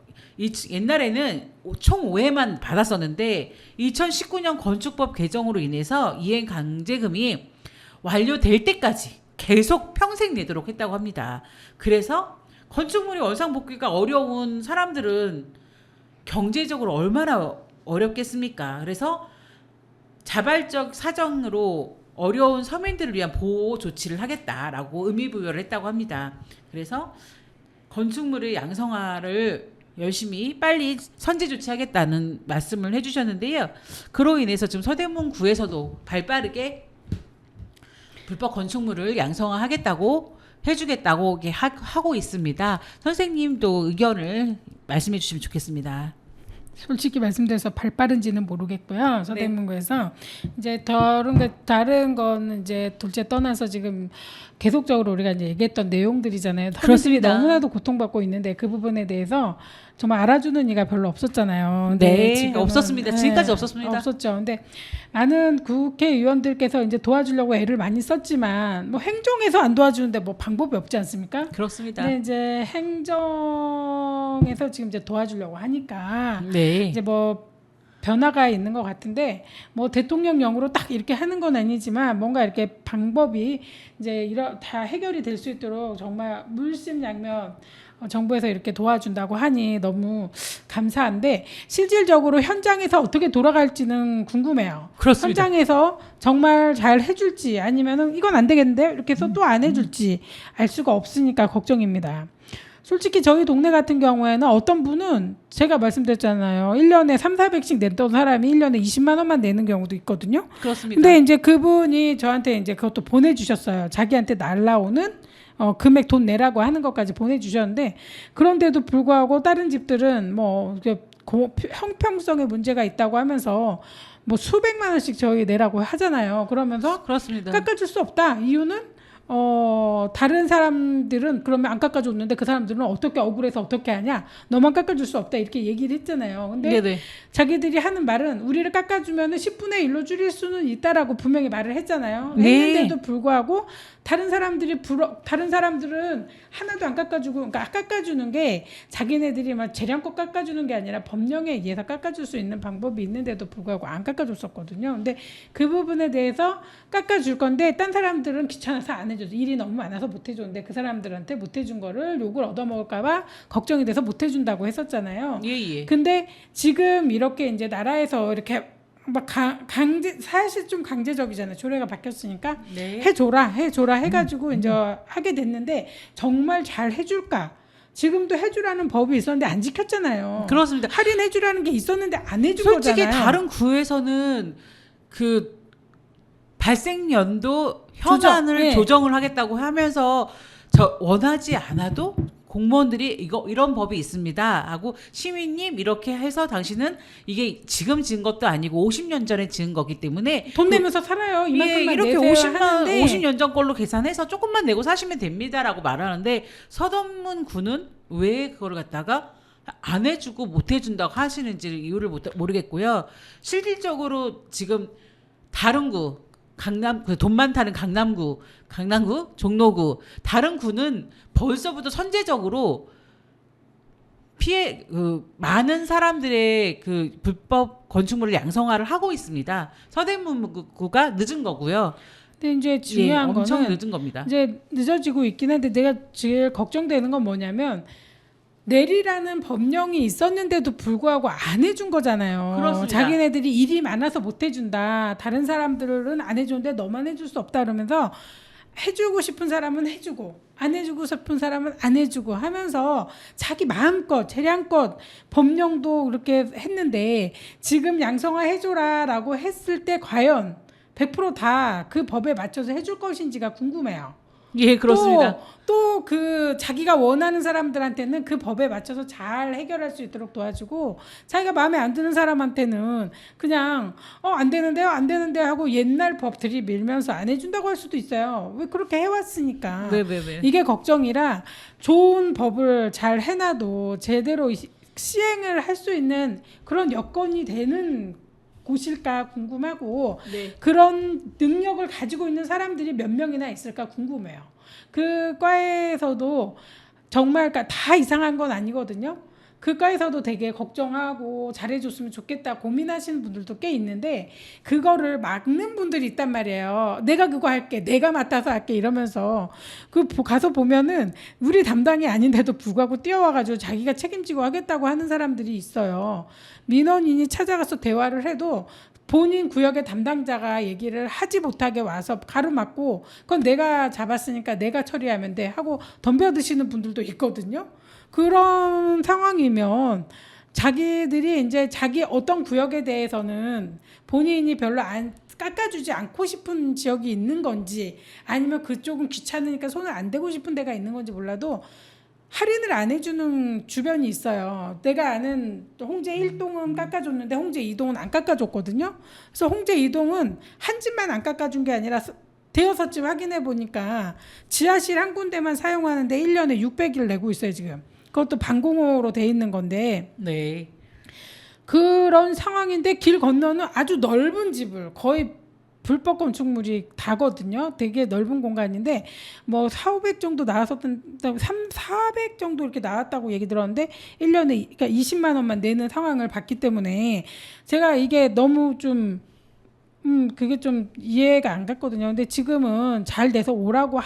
S3: 옛날에는 총 5회만 받았었는데 2019년 건축법 개정으로 인해서 이행 강제금이 완료될 때까지 계속 평생 내도록 했다고 합니다. 그래서 건축물이 원상복귀가 어려운 사람들은 경제적으로 얼마나 어렵겠습니까? 그래서 자발적 사정으로 어려운 서민들을 위한 보호 조치를 하겠다라고 의미부여를 했다고 합니다. 그래서 건축물의 양성화를 열심히 빨리 선제 조치하겠다는 말씀을 해주셨는데요. 그로 인해서 지금 서대문구에서도 발빠르게 불법 건축물을 양성화하겠다고 해주겠다고 이렇게 하고 있습니다. 선생님도 의견을 말씀해 주시면 좋겠습니다.
S1: 솔직히 말씀드려서 발 빠른지는 모르겠고요. 서대문구에서
S3: 네.
S1: 이제 다른 거는 이제 둘째 떠나서 지금 계속적으로 우리가 이제 얘기했던 내용들이잖아요. 서민들이
S3: 그렇습니다.
S1: 너무나도 고통받고 있는데 그 부분에 대해서 정말 알아주는 이가 별로 없었잖아요. 근데
S3: 네,
S1: 지금은,
S3: 없었습니다. 지금까지 없었습니다.
S1: 없었죠. 근데 많은 국회의원들께서 이제 도와주려고 애를 많이 썼지만 뭐 행정에서 안 도와주는데 뭐 방법이 없지 않습니까?
S3: 그렇습니다.
S1: 근데 이제 행정에서 지금 이제 도와주려고 하니까
S3: 네.
S1: 이제 뭐 변화가 있는 것 같은데 뭐 대통령령으로 딱 이렇게 하는 건 아니지만 뭔가 이렇게 방법이 이제 다 해결이 될 수 있도록 정말 물심양면 정부에서 이렇게 도와준다고 하니 너무 감사한데 실질적으로 현장에서 어떻게 돌아갈지는 궁금해요.
S3: 그렇습니다.
S1: 현장에서 정말 잘 해줄지 아니면은 이건 안 되겠는데 이렇게 해서 또 안 해줄지 알 수가 없으니까 걱정입니다. 솔직히 저희 동네 같은 경우에는 어떤 분은 제가 말씀드렸잖아요. 1년에 3,400씩 냈던 사람이 1년에 20만 원만 내는 경우도 있거든요.
S3: 그렇습니다.
S1: 근데 이제 그분이 저한테 이제 그것도 보내주셨어요. 자기한테 날라오는 금액 돈 내라고 하는 것까지 보내주셨는데 그런데도 불구하고 다른 집들은 뭐 형평성에 문제가 있다고 하면서 뭐 수백만 원씩 저희 내라고 하잖아요. 그러면서
S3: 그렇습니다.
S1: 깎아줄 수 없다. 이유는 다른 사람들은 그러면 안 깎아줬는데 그 사람들은 어떻게 억울해서 어떻게 하냐 너만 깎아줄 수 없다 이렇게 얘기를 했잖아요. 근데
S3: 네네.
S1: 자기들이 하는 말은 우리를 깎아주면 10분의 1로 줄일 수는 있다라고 분명히 말을 했잖아요.
S3: 네.
S1: 했는데도 불구하고 다른 사람들은 하나도 안 깎아주고 그러니까 깎아주는 게 자기네들이 막 재량껏 깎아주는 게 아니라 법령에 의해서 깎아줄 수 있는 방법이 있는데도 불구하고 안 깎아줬었거든요. 근데 그 부분에 대해서 깎아줄 건데 딴 사람들은 귀찮아서 안 해줘서 일이 너무 많아서 못 해줬는데 그 사람들한테 못 해준 거를 욕을 얻어먹을까봐 걱정이 돼서 못 해준다고 했었잖아요.
S3: 예예.
S1: 근데 지금 이렇게 이제 나라에서 이렇게 막 사실 좀 강제적이잖아요. 조례가 바뀌었으니까
S3: 네.
S1: 해줘라 해가지고 이제 하게 됐는데 정말 잘 해줄까? 지금도 해주라는 법이 있었는데 안 지켰잖아요.
S3: 그렇습니다.
S1: 할인해주라는 게 있었는데 안 해준
S3: 솔직히
S1: 거잖아요.
S3: 다른 구에서는 그 발생 연도 현안을
S1: 네.
S3: 조정을 하겠다고 하면서 원하지 않아도 공무원들이 이런 법이 있습니다 하고 시민님 이렇게 해서 당신은 이게 지금 지은 것도 아니고 50년 전에 지은 거기 때문에
S1: 돈 내면서 살아요. 이만큼만
S3: 이렇게
S1: 내세요 하는데
S3: 50년 전 걸로 계산해서 조금만 내고 사시면 됩니다라고 말하는데 서대문 구는 왜 그걸 갖다가 안 해주고 못 해준다고 하시는지 이유를 모르겠고요. 실질적으로 지금 다른 구 강남 돈 많다는 강남구, 종로구 다른 구는 벌써부터 선제적으로 많은 사람들의 그 불법 건축물을 양성화를 하고 있습니다. 서대문구가 늦은 거고요.
S1: 근데 이제 중요한
S3: 엄청
S1: 거는
S3: 늦은 겁니다.
S1: 이제 늦어지고 있긴 한데 내가 제일 걱정되는 건 뭐냐면 내리라는 법령이 있었는데도 불구하고 안 해준 거잖아요.
S3: 그렇습니다.
S1: 자기네들이 일이 많아서 못 해준다. 다른 사람들은 안 해주는데 너만 해줄 수 없다 그러면서 해주고 싶은 사람은 해주고 안 해주고 싶은 사람은 안 해주고 하면서 자기 마음껏 재량껏 법령도 그렇게 했는데 지금 양성화 해줘라라고 했을 때 과연 100% 다 그 법에 맞춰서 해줄 것인지가 궁금해요.
S3: 예, 그렇습니다.
S1: 또 그 자기가 원하는 사람들한테는 그 법에 맞춰서 잘 해결할 수 있도록 도와주고 자기가 마음에 안 드는 사람한테는 그냥 안 되는데요 하고 옛날 법들이 밀면서 안 해준다고 할 수도 있어요. 왜 그렇게 해왔으니까.
S3: 네.
S1: 이게 걱정이라 좋은 법을 잘 해놔도 제대로 시행을 할 수 있는 그런 여건이 되는 곳일까 궁금하고
S3: 네.
S1: 그런 능력을 가지고 있는 사람들이 몇 명이나 있을까 궁금해요. 그 과에서도 정말 그러니까 다 이상한 건 아니거든요. 그 과에서도 되게 걱정하고 잘해줬으면 좋겠다 고민하시는 분들도 꽤 있는데 그거를 막는 분들이 있단 말이에요. 내가 그거 할게, 내가 맡아서 할게 이러면서 가서 보면은 우리 담당이 아닌데도 불구하고 뛰어와가지고 자기가 책임지고 하겠다고 하는 사람들이 있어요. 민원인이 찾아가서 대화를 해도 본인 구역의 담당자가 얘기를 하지 못하게 와서 가로막고 그건 내가 잡았으니까 내가 처리하면 돼 하고 덤벼드시는 분들도 있거든요. 그런 상황이면 자기들이 이제 자기 어떤 구역에 대해서는 본인이 별로 안 깎아주지 않고 싶은 지역이 있는 건지 아니면 그쪽은 귀찮으니까 손을 안 대고 싶은 데가 있는 건지 몰라도 할인을 안 해주는 주변이 있어요. 내가 아는 홍제 1동은 깎아줬는데 홍제 2동은 안 깎아줬거든요. 그래서 홍제 2동은 한 집만 안 깎아준 게 아니라 대여섯 집 확인해 보니까 지하실 한 군데만 사용하는데 1년에 600일 내고 있어요 지금. 그것도 반공호로 돼 있는 건데
S3: 네.
S1: 그런 상황인데 길 건너는 아주 넓은 집을 거의 불법 건축물이 다거든요. 되게 넓은 공간인데 뭐 400 정도 나왔었던 400 정도 이렇게 나왔다고 얘기 들었는데 1년에 그러니까 20만 원만 내는 상황을 봤기 때문에 제가 이게 너무 좀 그게 좀 이해가 안 갔거든요. 근데 지금은 잘 돼서 오라고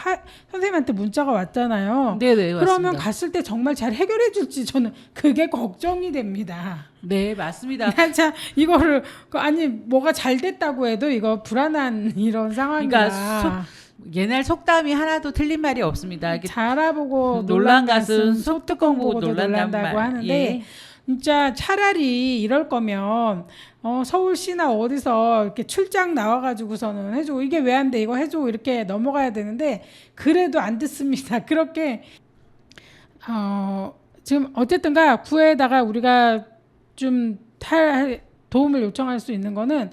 S1: 선생님한테 문자가 왔잖아요.
S3: 네네,
S1: 그러면
S3: 맞습니다.
S1: 갔을 때 정말 잘 해결해 줄지 저는 그게 걱정이 됩니다.
S3: 네, 맞습니다.
S1: 자, 이거를 아니 뭐가 잘 됐다고 해도 이거 불안한 이런 상황이라
S3: 그러니까 옛날 속담이 하나도 틀린 말이 없습니다. 이게
S1: 잘 알아보고
S3: 놀란 것은
S1: 소뚜껑 보고도 놀란다고 하는데
S3: 예.
S1: 진짜 차라리 이럴 거면 서울시나 어디서 이렇게 출장 나와가지고서는 해주고 이게 왜 안 돼 이거 해주고 이렇게 넘어가야 되는데 그래도 안 듣습니다. 그렇게 지금 어쨌든가 구에다가 우리가 좀 도움을 요청할 수 있는 거는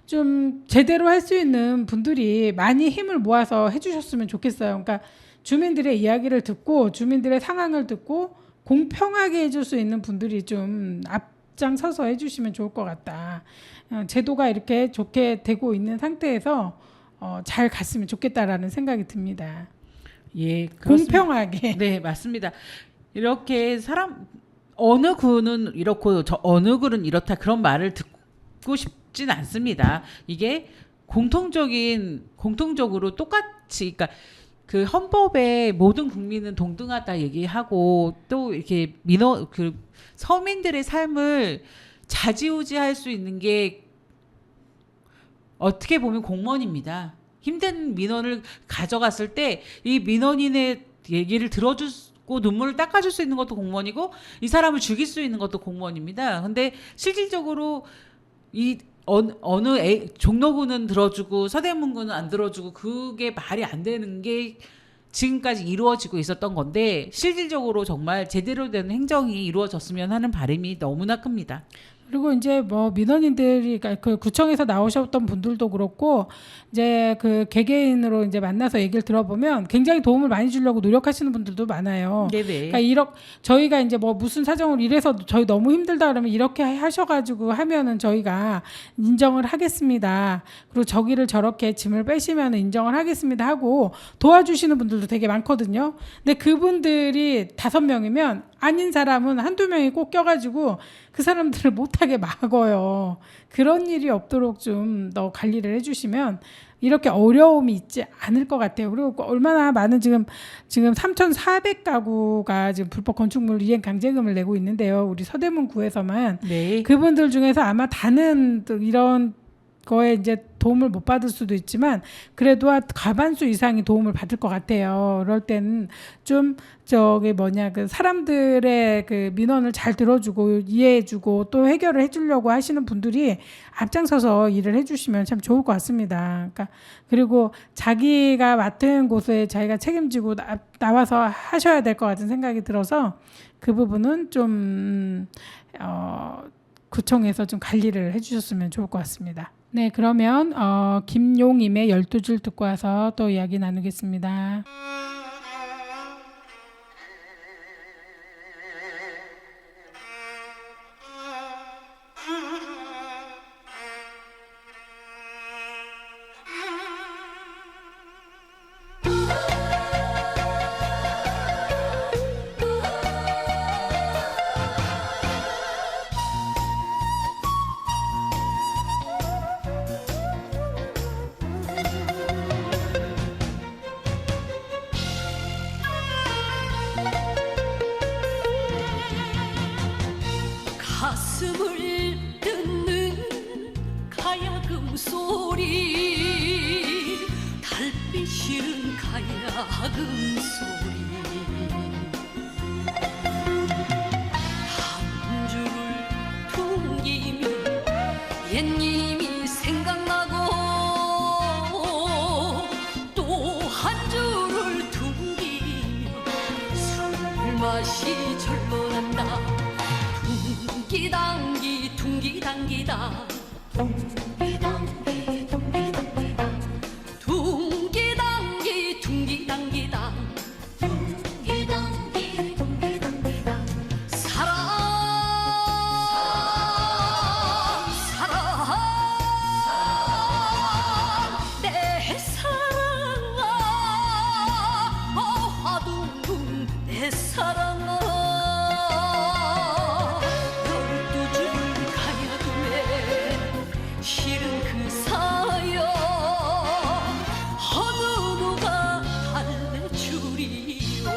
S1: 좀 제대로 할 수 있는 분들이 많이 힘을 모아서 해주셨으면 좋겠어요. 그러니까 주민들의 이야기를 듣고 주민들의 상황을 듣고 공평하게 해줄 수 있는 분들이 좀 앞장서서 해주시면 좋을 것 같다. 제도가 이렇게 좋게 되고 있는 상태에서 잘 갔으면 좋겠다라는 생각이 듭니다.
S3: 예, 그렇습니다.
S1: 공평하게.
S3: 네, 맞습니다. 이렇게 어느 구는 이렇고 어느 구는 이렇다 그런 말을 듣고 싶진 않습니다. 이게 공통적으로 똑같이 그러니까 그 헌법에 모든 국민은 동등하다 얘기하고 또 이렇게 서민들의 삶을 좌지우지할 수 있는 게 어떻게 보면 공무원입니다. 힘든 민원을 가져갔을 때 이 민원인의 얘기를 들어주고 눈물을 닦아줄 수 있는 것도 공무원이고 이 사람을 죽일 수 있는 것도 공무원입니다. 근데 실질적으로 이 종로구는 들어주고 서대문구는 안 들어주고 그게 말이 안 되는 게 지금까지 이루어지고 있었던 건데 실질적으로 정말 제대로 된 행정이 이루어졌으면 하는 바람이 너무나 큽니다.
S1: 그리고 이제 뭐 민원인들이 그러니까 그 구청에서 나오셨던 분들도 그렇고 이제 그 개개인으로 이제 만나서 얘기를 들어보면 굉장히 도움을 많이 주려고 노력하시는 분들도 많아요.
S3: 네네.
S1: 그러니까 저희가 이제 뭐 무슨 사정으로 이래서 저희 너무 힘들다 그러면 이렇게 하셔가지고 하면은 저희가 인정을 하겠습니다. 그리고 저기를 저렇게 짐을 빼시면 인정을 하겠습니다 하고 도와주시는 분들도 되게 많거든요. 근데 그분들이 5명이면 아닌 사람은 한두 명이 꼭 껴가지고 그 사람들을 못하게 막어요. 그런 일이 없도록 좀 더 관리를 해주시면 이렇게 어려움이 있지 않을 것 같아요. 그리고 얼마나 많은 지금 3,400가구가 지금 불법 건축물 이행 강제금을 내고 있는데요. 우리 서대문 구에서만
S3: 네.
S1: 그분들 중에서 아마 다는 또 이런 거에 이제 도움을 못 받을 수도 있지만 그래도 과반수 이상이 도움을 받을 것 같아요. 그럴 때는 좀 그 사람들의 그 민원을 잘 들어주고 이해해주고 또 해결을 해주려고 하시는 분들이 앞장서서 일을 해주시면 참 좋을 것 같습니다. 그러니까 그리고 자기가 맡은 곳에 자기가 책임지고 나와서 하셔야 될 것 같은 생각이 들어서 그 부분은 좀 구청에서 좀 관리를 해주셨으면 좋을 것 같습니다. 네, 그러면 김용임의 12줄 듣고 와서 또 이야기 나누겠습니다.
S7: 가슴을 뜯는 가야금 소리 달빛 실은 가야금 소리 한 줄을 퉁기면 옛님이 생각나고 또 한 줄을 퉁기면 술 맛이 절로 난다 둥기당기 둥기당기다 둥기당기 둥기당기다 둥기당기 둥기당기다 둥기당기 둥기당기다 사랑 사랑 내 사랑아 화둥둥 내 사랑아 실은 그 사연 어느 누가 달래주리요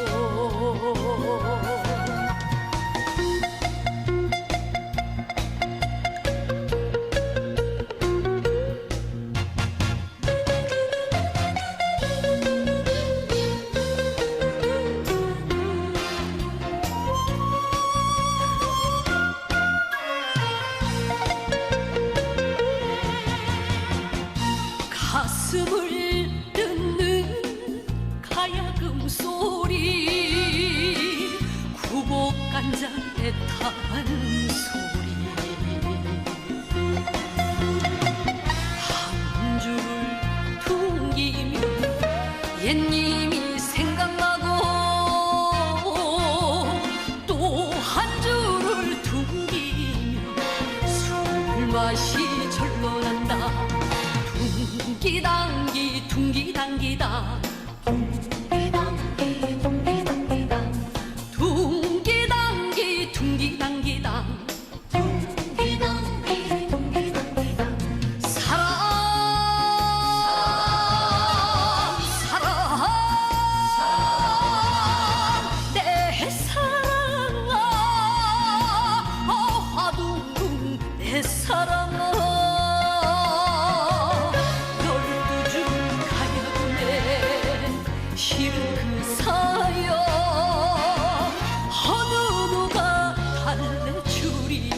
S7: 가슴을 뜯는 가야금 소리 구곡간장에 타는 소리 한 줄을 퉁기면 옛님이 생각나고 또 한 줄을 퉁기면 술 맛이 절로 난다 둥기당기 둥기당기다 둥기당기 둥기당기다 둥기당기 둥기당기다 둥기당기 둥기당기다 사랑 사랑 내 사랑아 화둥둥 내 사랑아 실은 그 사연 어느 누가 달래주리요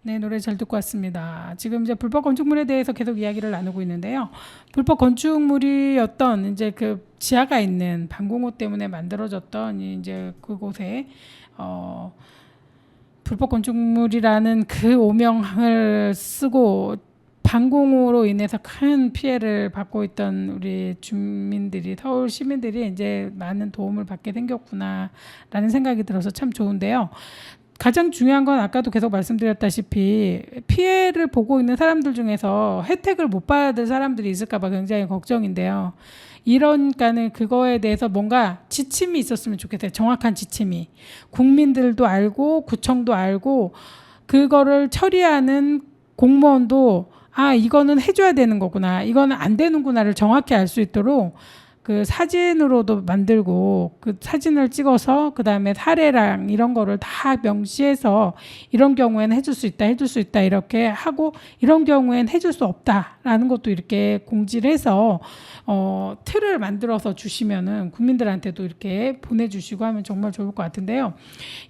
S1: 네, 노래 잘 듣고 왔습니다. 지금 이제 불법 건축물에 대해서 계속 이야기를 나누고 있는데요. 불법 건축물이 어떤 이제 그 지하가 있는 방공호 때문에 만들어졌던 이제 그곳에 불법 건축물이라는 그 오명을 쓰고 방공호로 인해서 큰 피해를 받고 있던 우리 주민들이, 서울 시민들이 이제 많은 도움을 받게 생겼구나라는 생각이 들어서 참 좋은데요. 가장 중요한 건 아까도 계속 말씀드렸다시피 피해를 보고 있는 사람들 중에서 혜택을 못 받을 사람들이 있을까 봐 굉장히 걱정인데요. 이러니까는 그거에 대해서 뭔가 지침이 있었으면 좋겠어요. 정확한 지침이. 국민들도 알고 구청도 알고 그거를 처리하는 공무원도 이거는 해줘야 되는 거구나, 이거는 안 되는구나를 정확히 알 수 있도록 그 사진으로도 만들고 그 사진을 찍어서 그 다음에 사례랑 이런 거를 다 명시해서 이런 경우에는 해줄 수 있다 이렇게 하고 이런 경우에는 해줄 수 없다라는 것도 이렇게 공지를 해서 틀을 만들어서 주시면은 국민들한테도 이렇게 보내주시고 하면 정말 좋을 것 같은데요.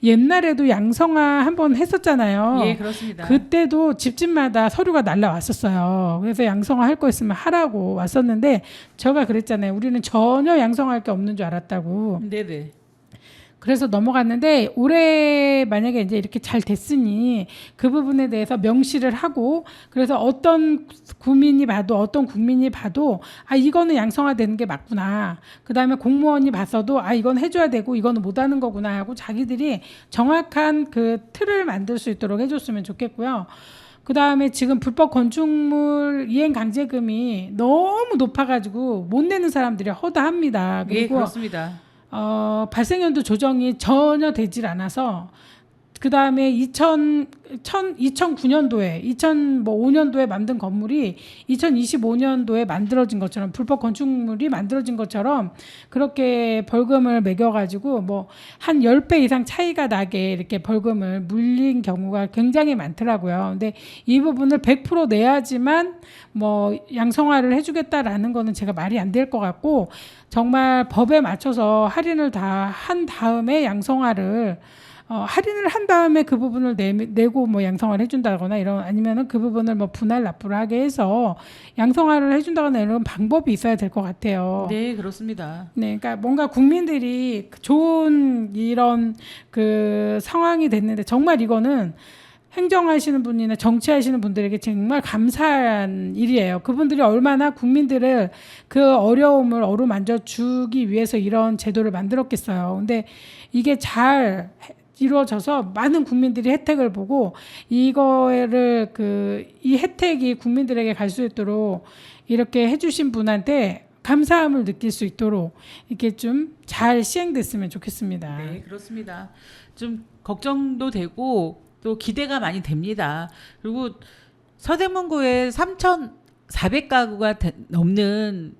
S1: 옛날에도 양성화 한번 했었잖아요.
S3: 예, 그렇습니다.
S1: 그때도 집집마다 서류가 날라왔었어요. 그래서 양성화 할 거 있으면 하라고 왔었는데 제가 그랬잖아요. 우리는 전혀 양성할 게 없는 줄 알았다고.
S3: 네네.
S1: 그래서 넘어갔는데 올해 만약에 이제 이렇게 잘 됐으니 그 부분에 대해서 명시를 하고, 그래서 어떤 국민이 봐도 이거는 양성화되는 게 맞구나, 그 다음에 공무원이 봤어도 이건 해줘야 되고 이거는 못하는 거구나 하고 자기들이 정확한 그 틀을 만들 수 있도록 해줬으면 좋겠고요. 그 다음에 지금 불법 건축물 이행 강제금이 너무 높아가지고 못 내는 사람들이 허다합니다.
S3: 예,
S1: 그리고
S3: 그렇습니다.
S1: 발생연도 조정이 전혀 되질 않아서 그 다음에 2009년도에 2005년도에 만든 건물이 2025년도에 만들어진 것처럼, 불법 건축물이 만들어진 것처럼 그렇게 벌금을 매겨가지고 뭐 한 10배 이상 차이가 나게 이렇게 벌금을 물린 경우가 굉장히 많더라고요. 근데 이 부분을 100% 내야지만 뭐 양성화를 해주겠다라는 거는 제가 말이 안 될 것 같고, 정말 법에 맞춰서 할인을 다 한 다음에 양성화를 할인을 한 다음에 그 부분을 내고 뭐 양성화를 해준다거나 아니면은 그 부분을 뭐 분할 납부를 하게 해서 양성화를 해준다거나 이런 방법이 있어야 될 것 같아요.
S3: 네, 그렇습니다.
S1: 네, 그러니까 뭔가 국민들이 좋은 이런 그 상황이 됐는데 정말 이거는 행정하시는 분이나 정치하시는 분들에게 정말 감사한 일이에요. 그분들이 얼마나 국민들을 그 어려움을 어루만져 주기 위해서 이런 제도를 만들었겠어요. 근데 이게 잘 이루어져서 많은 국민들이 혜택을 보고 이거를 이 혜택이 국민들에게 갈 수 있도록 이렇게 해주신 분한테 감사함을 느낄 수 있도록 이렇게 좀 잘 시행됐으면 좋겠습니다.
S3: 네, 그렇습니다. 좀 걱정도 되고 또 기대가 많이 됩니다. 그리고 서대문구에 3,400가구가 넘는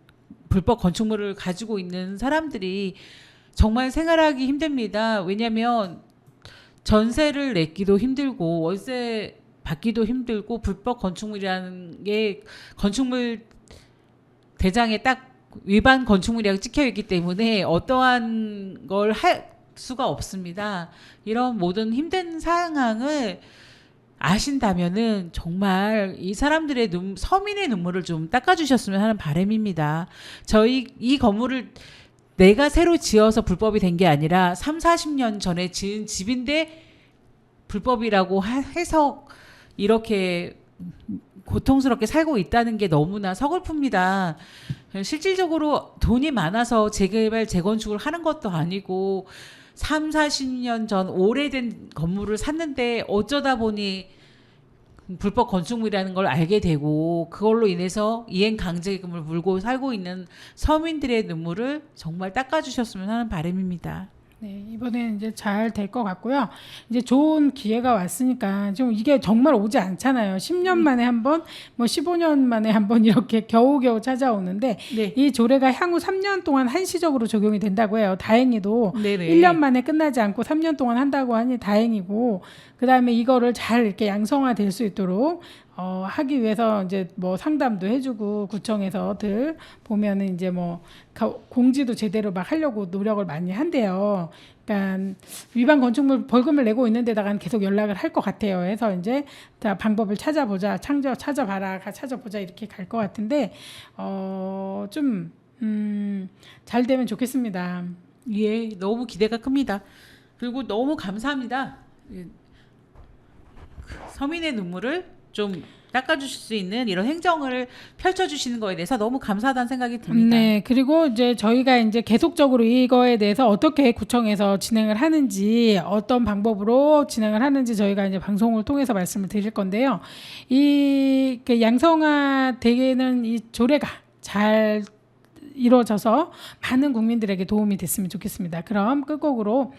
S3: 불법 건축물을 가지고 있는 사람들이 정말 생활하기 힘듭니다. 왜냐하면 전세를 내기도 힘들고 월세 받기도 힘들고 불법 건축물이라는 게 건축물 대장에 딱 위반 건축물이라고 찍혀 있기 때문에 어떠한 걸 할 수가 없습니다. 이런 모든 힘든 상황을 아신다면은 정말 이 사람들의 서민의 눈물을 좀 닦아주셨으면 하는 바람입니다. 저희 이 건물을 내가 새로 지어서 불법이 된 게 아니라 30-40년 전에 지은 집인데 불법이라고 해서 이렇게 고통스럽게 살고 있다는 게 너무나 서글픕니다. 실질적으로 돈이 많아서 재개발, 재건축을 하는 것도 아니고 30-40년 전 오래된 건물을 샀는데 어쩌다 보니 불법 건축물이라는 걸 알게 되고 그걸로 인해서 이행 강제금을 물고 살고 있는 서민들의 눈물을 정말 닦아주셨으면 하는 바람입니다.
S1: 네, 이번에는 이제 잘 될 것 같고요. 이제 좋은 기회가 왔으니까 좀 이게 정말 오지 않잖아요. 10년 만에 한 번, 뭐 15년 만에 한 번 이렇게 겨우겨우 찾아오는데
S3: 네.
S1: 이 조례가 향후 3년 동안 한시적으로 적용이 된다고 해요. 다행히도
S3: 네네.
S1: 1년 만에 끝나지 않고 3년 동안 한다고 하니 다행이고, 그다음에 이거를 잘 이렇게 양성화 될 수 있도록 하기 위해서 이제 뭐 상담도 해주고 구청에서들 보면은 이제 뭐 공지도 제대로 막 하려고 노력을 많이 한대요. 약간 위반 건축물 벌금을 내고 있는데다가 계속 연락을 할 것 같아요. 해서 이제 자, 방법을 찾아보자, 찾아봐라, 찾아보자 이렇게 갈 것 같은데 좀 잘 되면 좋겠습니다.
S3: 예, 너무 기대가 큽니다. 그리고 너무 감사합니다. 예, 서민의 눈물을 좀 닦아주실 수 있는 이런 행정을 펼쳐주시는 거에 대해서 너무 감사하다는 생각이 듭니다.
S1: 네, 그리고 이제 저희가 이제 계속적으로 이거에 대해서 어떻게 구청에서 진행을 하는지, 어떤 방법으로 진행을 하는지 저희가 이제 방송을 통해서 말씀을 드릴 건데요. 이 양성화되는 이 조례가 잘 이루어져서 많은 국민들에게 도움이 됐으면 좋겠습니다. 그럼 끝곡으로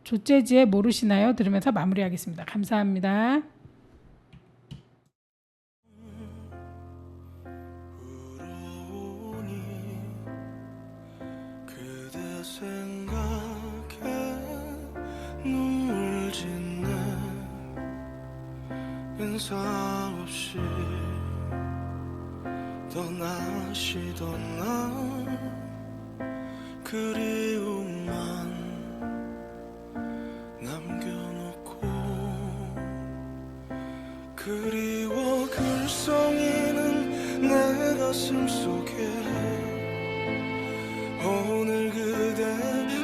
S1: 조재지의 모르시나요? 들으면서 마무리하겠습니다. 감사합니다.
S2: 울어오니 그대 생각에 눈물 짓네 인사 없이 떠나시던 날 그리움만 남겨놓고 그리워 글썽이는 내 가슴 속에 오늘 그대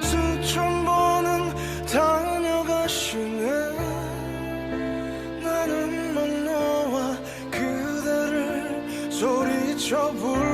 S2: 수천 번은 다녀가시네 나는 막 너와 그대를 소리쳐 불러